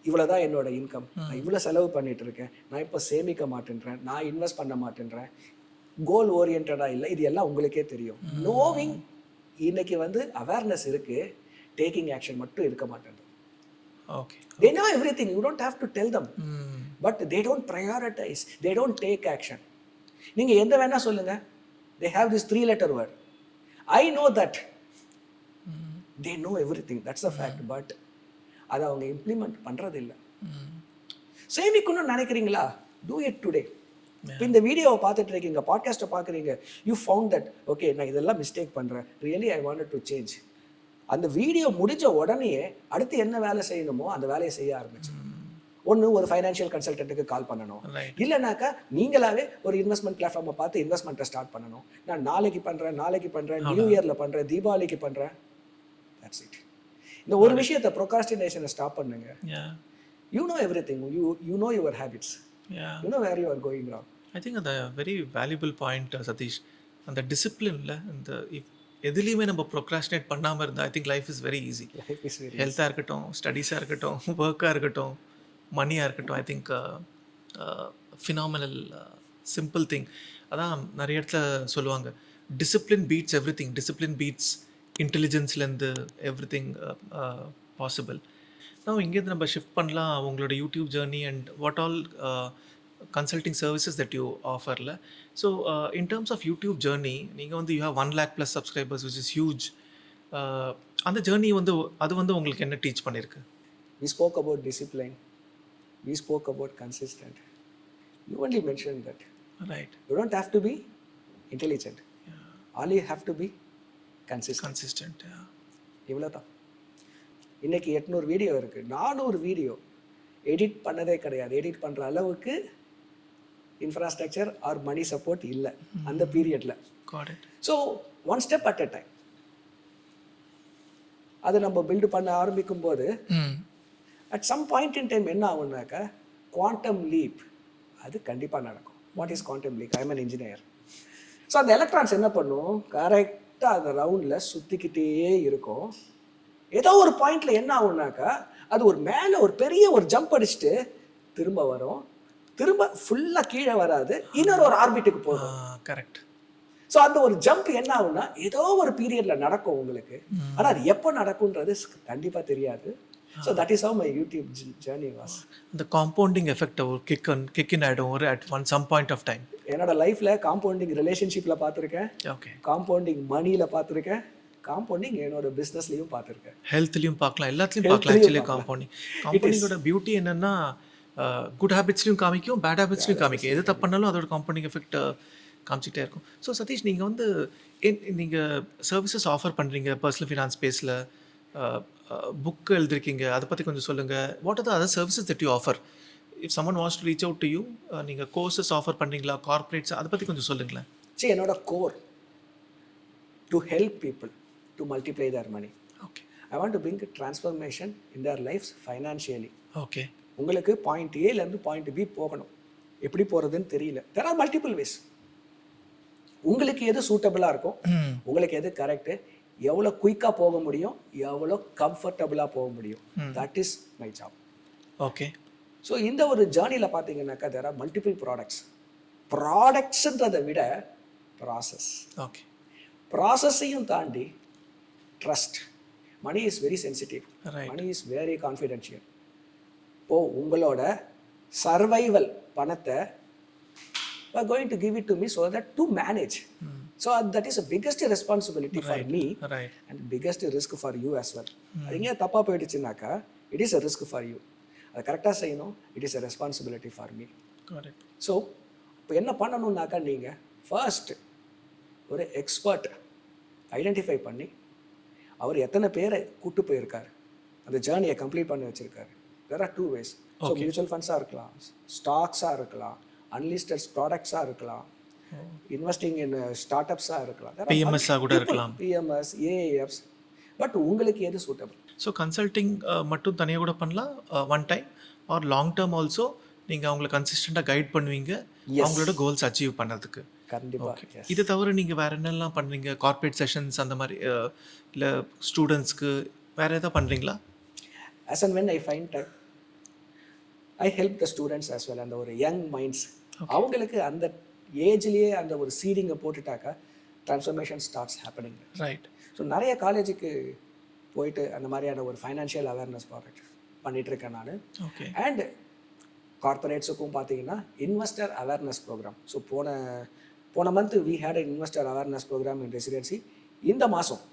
இவ்வளோதான் என்னோட இன்கம், நான் இவ்வளோ செலவு பண்ணிட்டு இருக்கேன், நான் இப்போ சேமிக்க மாட்டேன்றேன், நான் இன்வெஸ்ட் பண்ண மாட்டேன்றேன், கோல் ஓரியன்டாக இல்லை, இது எல்லாம் உங்களுக்கே தெரியும். நோவிங் இன்னைக்கு அவேர்னஸ் இருக்கு, டேக்கிங் ஆக்ஷன் மட்டும் இருக்க மாட்டேங்குது. Okay. They know everything, you don't have to tell them. But they don't prioritize, they don't take action. நீங்கள் எந்த வேணா சொல்லுங்க, they have this 3-letter word, I know that. They know everything, that's a fact. But அதை அவங்க இம்ப்ளிமெண்ட் பண்ணுறது இல்லை. சேமிக்கணும்னு நினைக்கிறீங்களா, டூ இட் டுடே. இப்போ இந்த வீடியோவை பார்த்துட்டு இருக்கீங்க, பாட்காஸ்ட்டை பார்க்குறீங்க, யூ ஃபவுண்ட் தட் ஓகே நான் இதெல்லாம் மிஸ்டேக் பண்ணுறேன், really I wanted to change. அந்த வீடியோ முடிஞ்ச உடனே அடுத்து என்ன வேலை செய்யணுமோ அந்த வேலையை செய்ய ஆரம்பிச்சு. ஒன்று ஒரு ஃபைனான்ஷியல் கன்சல்டன்ட்டுக்கு கால் பண்ணணும், இல்லைனாக்கா நீங்களாவே ஒரு இன்வெஸ்ட்மெண்ட் பிளாட்ஃபார்மை பார்த்து இன்வெஸ்ட்மெண்ட்டை ஸ்டார்ட் பண்ணணும். நான் நாளைக்கு பண்ணுறேன், நியூ இயரில் பண்ணுறேன், தீபாவளிக்கு பண்ணுறேன். That's it. இந்த ஒரு விஷயத்தை ப்ரொக்ராஸ்டினேஷனை ஸ்டாப் பண்ணுங்க. You know everything, you know your habits, you know where you are going wrong. I think அந்த வெரி வேல்யூபிள் பாயிண்ட் சதீஷ். அந்த டிசிப்ளினில் இந்த எதுலேயுமே நம்ம ப்ரொக்ராஸ்டினேட் பண்ணாமல் இருந்தால் I think life is very easy. ஹெல்த்தாக இருக்கட்டும், ஸ்டடீஸாக இருக்கட்டும், ஒர்க்காக இருக்கட்டும், மணியாக இருக்கட்டும். I think phenomenal simple thing. அதான் நிறைய இடத்துல சொல்லுவாங்க, discipline beats everything, discipline beads இன்டெலிஜென்ஸ்லேருந்து every thing possible. நான் இங்கேருந்து நம்ம ஷிஃப்ட் பண்ணலாம் உங்களோட YouTube journey and what all consulting services that you offer la. So in terms of YouTube journey, நீங்க வந்து you have 1 lakh plus subscribers, which is huge. அந்த journey வந்து அது வந்து உங்களுக்கு என்ன டீச் பண்ணிருக்கு? We spoke about discipline, we spoke about consistent. You only mentioned that, right? You don't have to be intelligent, all you have to be consistent. இவ்வளவுதான். இன்னைக்கு 800 வீடியோ இருக்கு, 400 வீடியோ எடிட் பண்ணதே கிடையாது. எடிட் பண்ற அளவுக்கு இன்ஃப்ராஸ்ட்ரக்சர் ஆர் மணி சப்போர்ட் இல்லை அந்த பீரியட்ல. So one step at a time அதை நம்ம பில்டு பண்ண ஆரம்பிக்கும் போது at some point in time என்ன ஆகும்னாக்கா குவாண்டம் லீப் அது கண்டிப்பாக நடக்கும். What is quantum leap? I am an engineer. So அந்த எலக்ட்ரான்ஸ் என்ன பண்ணும், கரெக்டாக அந்த ரவுண்டில் சுற்றிக்கிட்டே இருக்கும். ஏதோ ஒரு பாயிண்ட்ல என்ன ஆகும்னாக்கா அது ஒரு மேலே ஒரு பெரிய ஒரு ஜம்ப் அடிச்சுட்டு திரும்ப வரும், திரும்ப ஃபுல்லாக கீழே வராது, இன்னொரு ஒரு ஆர்பிட்டுக்கு போகும். கரெக்ட். ஸோ அந்த ஒரு ஜம்ப் என்ன ஆகும்னா ஏதோ ஒரு பீரியட்ல நடக்கும் உங்களுக்கு, ஆனால் அது எப்போ நடக்கும்ன்றது கண்டிப்பாக தெரியாது. So that is how my YouTube journey was. இந்த காம்பவுண்டிங் எஃபெக்ட் ஒரு கிக் இன் ஆகிடும் ஒரு at one some point of time. என்னோட லைஃப்ல காம்பவுண்டிங் ரிலேஷன்ஷிப்ல பார்த்துருக்கேன், காம்பவுண்டிங் மணியில பார்த்துருக்கேன், காம்பவுண்டிங் என்னோட பிஸ்னஸ்லையும் பார்த்துருக்கேன், ஹெல்த்லையும் பார்க்கலாம், எல்லாத்துலையும் பார்க்கலாம். ஆக்சுவலி காம்பவுண்டிங்கோட பியூட்டி என்னன்னா குட் ஹேபிட்ஸ்லையும் காமிக்கும், பேட் ஹேபிட்ஸ்லையும் காமிக்கும். எது தப்பு பண்ணாலும் அதோட காம்பவுண்டிங் எஃபெக்ட் காமிச்சிட்டே இருக்கும். ஸோ சதீஷ், நீங்கள் வந்து நீங்கள் சர்வீசஸ் ஆஃபர் பண்ணுறீங்க பர்சனல் ஃபினான்ஸ் ஸ்பேஸில், புக் எழுதிருக்கீங்க, அதை பற்றி கொஞ்சம் சொல்லுங்கள். What are the other services that you offer? If someone wants to reach out to you, நீங்கள் கோர்சஸ் ஆஃபர் பண்ணுறீங்களா, கார்பரேட்ஸ், அதை பற்றி கொஞ்சம் சொல்லுங்களேன். சரி, என்னோட core to help people to multiply their money. Okay. I want to bring a transformation in their lives financially. Okay. உங்களுக்கு பாயிண்ட் ஏல இருந்து பாயிண்ட் பி போகணும், எப்படி போறதுன்னு தெரியல. there are multiple ways. உங்களுக்கு எது சூட்டபிளா இருக்கும், உங்களுக்கு எது கரெக்ட், எவ்வளவு குயிக்கா போக முடியும், எவ்வளவு கம்ஃபர்டபுளா போக முடியும், that is my job. Okay. So இந்த ஒரு ஜேர்னியில் பார்த்தீங்கன்னாக்கா there are multiple ப்ராடக்ட்ஸ்ன்றதை விட ப்ராசஸ். ஓகே. ப்ராசஸையும் தாண்டி trust. Money is very sensitive, money is very confidential. இப்போ உங்களோட சர்வைவல் பணத்தை are going to give it to me so that to manage. So that is the biggest responsibility for me, and biggest risk for you as well. அது எங்கேயா தப்பா போயிடுச்சுனாக்கா it is a risk for you. அதை கரெக்டாக செய்யணும், it is a responsibility for me. So இப்போ என்ன பண்ணணும்னாக்கா நீங்கள் ஃபர்ஸ்ட் ஒரு எக்ஸ்பர்ட் ஐடென்டிஃபை பண்ணி அவர் எத்தனை பேரை கூட்டு போயிருக்காரு, அந்த ஜேர்னியை கம்ப்ளீட் பண்ணி வச்சிருக்காரு. there are two ways. So mutual ஃபண்ட்ஸாக இருக்கலாம், ஸ்டாக்ஸாக இருக்கலாம், அன்லிஸ்டட் ப்ராடக்ட்ஸாக இருக்கலாம், இன்வெஸ்டிங் இன் ஸ்டார்ட் அப்ஸாக இருக்கலாம், பிஎம்எஸ்ஸாக கூட இருக்கலாம், பிஎம்எஸ், ஏஏஎஃப்ஸ். பட் உங்களுக்கு எது சூட்டபிள்? ஸோ கன்சல்டிங் மட்டும் தனியாக கூட பண்ணலாம், one time or long term also நீங்கள் அவங்களை கன்சிஸ்டண்ட்டாக கைட் பண்ணுவீங்க அவங்களோட கோல்ஸ் அச்சீவ் பண்ணுறதுக்கு. கண்டிப்பாக. இது தவிர நீங்கள் வேறு என்னெல்லாம் பண்ணுறீங்க? கார்பரேட் செஷன்ஸ் அந்த மாதிரி, இல்லை ஸ்டூடெண்ட்ஸ்க்கு வேறு எதாவது பண்ணுறீங்களா? as and when I find time, I help the students as well. அந்த ஒரு யங் மைண்ட்ஸ், அவங்களுக்கு அந்த ஏஜ்லேயே அந்த ஒரு சீடிங்கை போட்டுட்டாக்கா transformation starts happening. Right. So நிறைய காலேஜுக்கு போயிட்டு அந்த மாதிரியான ஒரு ஃபைனான்ஷியல் அவேர்னஸ் ப்ராடக்ட் பண்ணிகிட்ருக்கேன் நான். ஓகே. அண்ட் கார்பரேட்ஸுக்கும் பார்த்தீங்கன்னா இன்வெஸ்டர் அவேர்னஸ் ப்ரோக்ராம். ஸோ போன month we had a investor awareness programme in residency. இந்த மாதம்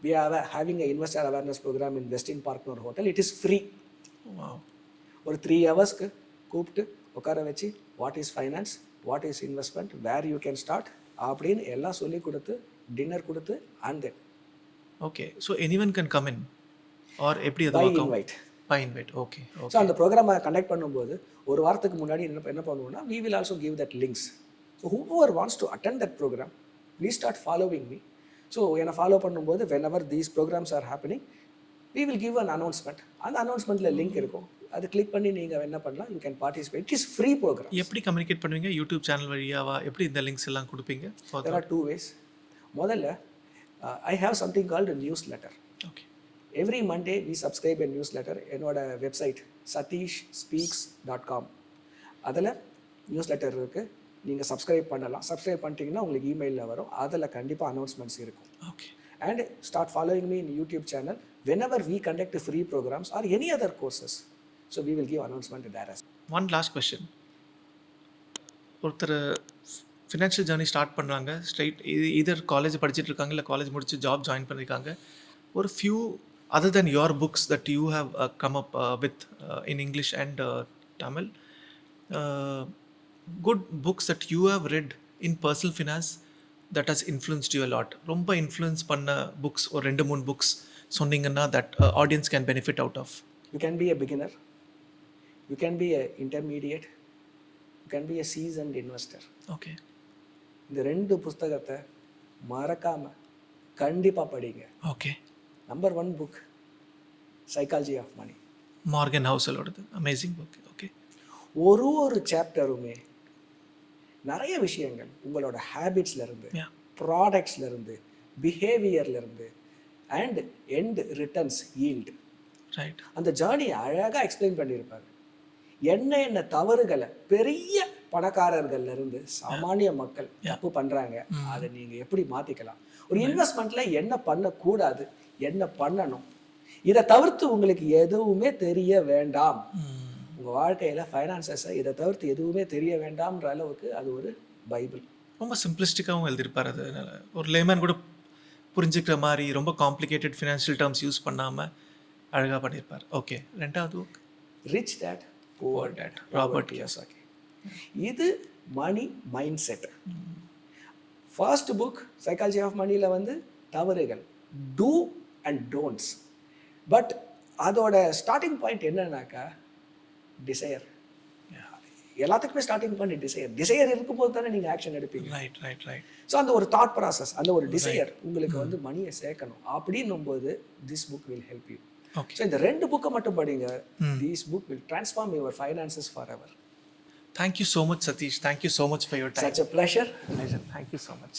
we are having a investor awareness program in Westin Park Hotel. It is free. Wow. ஒரு 3 ஹவர்ஸ்க்கு கூப்பிட்டு உட்கார வச்சு what is finance, what is investment, where you can start அப்படின்னு எல்லாம் சொல்லி கொடுத்து டின்னர் கொடுத்து and then okay. So anyone can come in or எப்படி அது by work out? Invite. By invite. Okay. So அந்த ப்ரோக்ராமை கண்டக்ட் பண்ணும்போது ஒரு வாரத்துக்கு முன்னாடி என்ன பண்ணுவோம்னா we will also give that links. So whoever wants to attend that program, please start following me. So என்னை ஃபாலோ பண்ணும்போது whenever these programs are happening, we will give an announcement. அந்த அனௌன்ஸ்மெண்ட்டில் லிங்க் இருக்கும், அது கிளிக் பண்ணி நீங்கள் என்ன பண்ணலாம், you can participate. It is free program. எப்படி கம்யூனிகேட் பண்ணுவீங்க? யூடியூப் சேனல் வழியாவா? எப்படி இந்த லிங்க்ஸ் எல்லாம் கொடுப்பீங்க? There are 2 ways. முதல்ல I have something called a newsletter. Okay. Every Monday we subscribe a newsletter. என்னோட வெப்சைட் sathishspeaks.com. அதில் நியூஸ்லெட்டர் இருக்குது, நீங்கள் சப்ஸ்கிரைப் பண்ணலாம். சப்ஸ்கிரைப் பண்ணிட்டீங்கன்னா உங்களுக்கு இமெயிலில் வரும், அதில் கண்டிப்பாக அனௌன்ஸ்மெண்ட்ஸ் இருக்கும். Okay. And start following me in YouTube channel whenever we conduct free programs or any other courses. So we will give announcement there as well. One last question. ஒருத்தர் ஃபினான்ஷியல் ஜேர்னி ஸ்டார்ட் பண்ணுறாங்க, ஸ்ட்ரைட் இதர் காலேஜ் படிச்சுட்டு இருக்காங்க, இல்லை காலேஜ் முடிச்சு ஜாப் ஜாயின் பண்ணியிருக்காங்க. ஒரு few other than your books that you have come up with in English and Tamil, good books that you have read in personal finance that has influenced you a lot, ரொம்ப influence பண்ண books or 2-3 books சொன்னீங்கன்னா that audience can benefit out of. You can be a beginner, you can be a intermediate, you can be a seasoned investor. Okay. இந்த 2 புத்தகத்தை மறக்காம கண்டிப்பாக படிங்க. Okay. Number 1 book psychology of money, Morgan ஹவுசலோடது. Amazing book. ஓகே. ஒரு சாப்டருமே நிறைய விஷயங்கள் உங்களோட ஹேபிட்ஸ்லேருந்து, ப்ராடக்ட்ஸ்லேருந்து, பிஹேவியர்லேருந்து and end returns yield, right, அந்த ஜேர்னி அழகாக எக்ஸ்பிளைன் பண்ணியிருப்பாங்க. என்ன தவறுகளை பெரிய பணக்காரர்கள்லேருந்து சாமானிய மக்கள் தப்பு பண்ணுறாங்க, அதை நீங்கள் எப்படி மாற்றிக்கலாம், ஒரு இன்வெஸ்ட்மெண்ட்டில் என்ன பண்ணக்கூடாது, என்ன பண்ணணும், இதை தவிர்த்து உங்களுக்கு எதுவுமே தெரிய வேண்டாம். உங்கள் வாழ்க்கையில் ஃபைனான்சஸை இதை தவிர்த்து எதுவுமே தெரிய வேண்டாம்ன்ற அளவுக்கு அது ஒரு பைபிள். ரொம்ப சிம்பிளிஸ்டிக்காகவும் எழுதியிருப்பார். அது ஒரு லேமேன் கூட புரிஞ்சுக்கிற மாதிரி ரொம்ப காம்ப்ளிகேட்டட் ஃபினான்ஷியல் டேர்ம்ஸ் யூஸ் பண்ணாமல் அழகாக பண்ணியிருப்பார். ஓகே. 2வது book rich dad poor dad, Robert Kiyosaki. இது money mindset. First book psychology of மணியில் வந்து தவறுகள், டூ அண்ட் டோன்ட்ஸ். பட் அதோட ஸ்டார்டிங் பாயிண்ட் என்னன்னாக்கா டிசையர். எல்லாத்துக்குமே ஸ்டார்டிங் பாயிண்ட் டிசையர். டிசையர் இருக்கும்போது தானே நீங்கள் ஆக்ஷன் எடுப்பீங்க. Right right right. ஸோ அந்த ஒரு தாட் ப்ராசஸ், அந்த ஒரு டிசையர் உங்களுக்கு வந்து மணியை சேர்க்கணும் அப்படின்னும் போது this book will help you. Okay. So இந்த 2 புக்கை மட்டும் படிங்க. This book will transform your finances for ever. Thank you so much, Sathish. Thank you so much for your time. Such a pleasure. Pleasure. Thank you so much.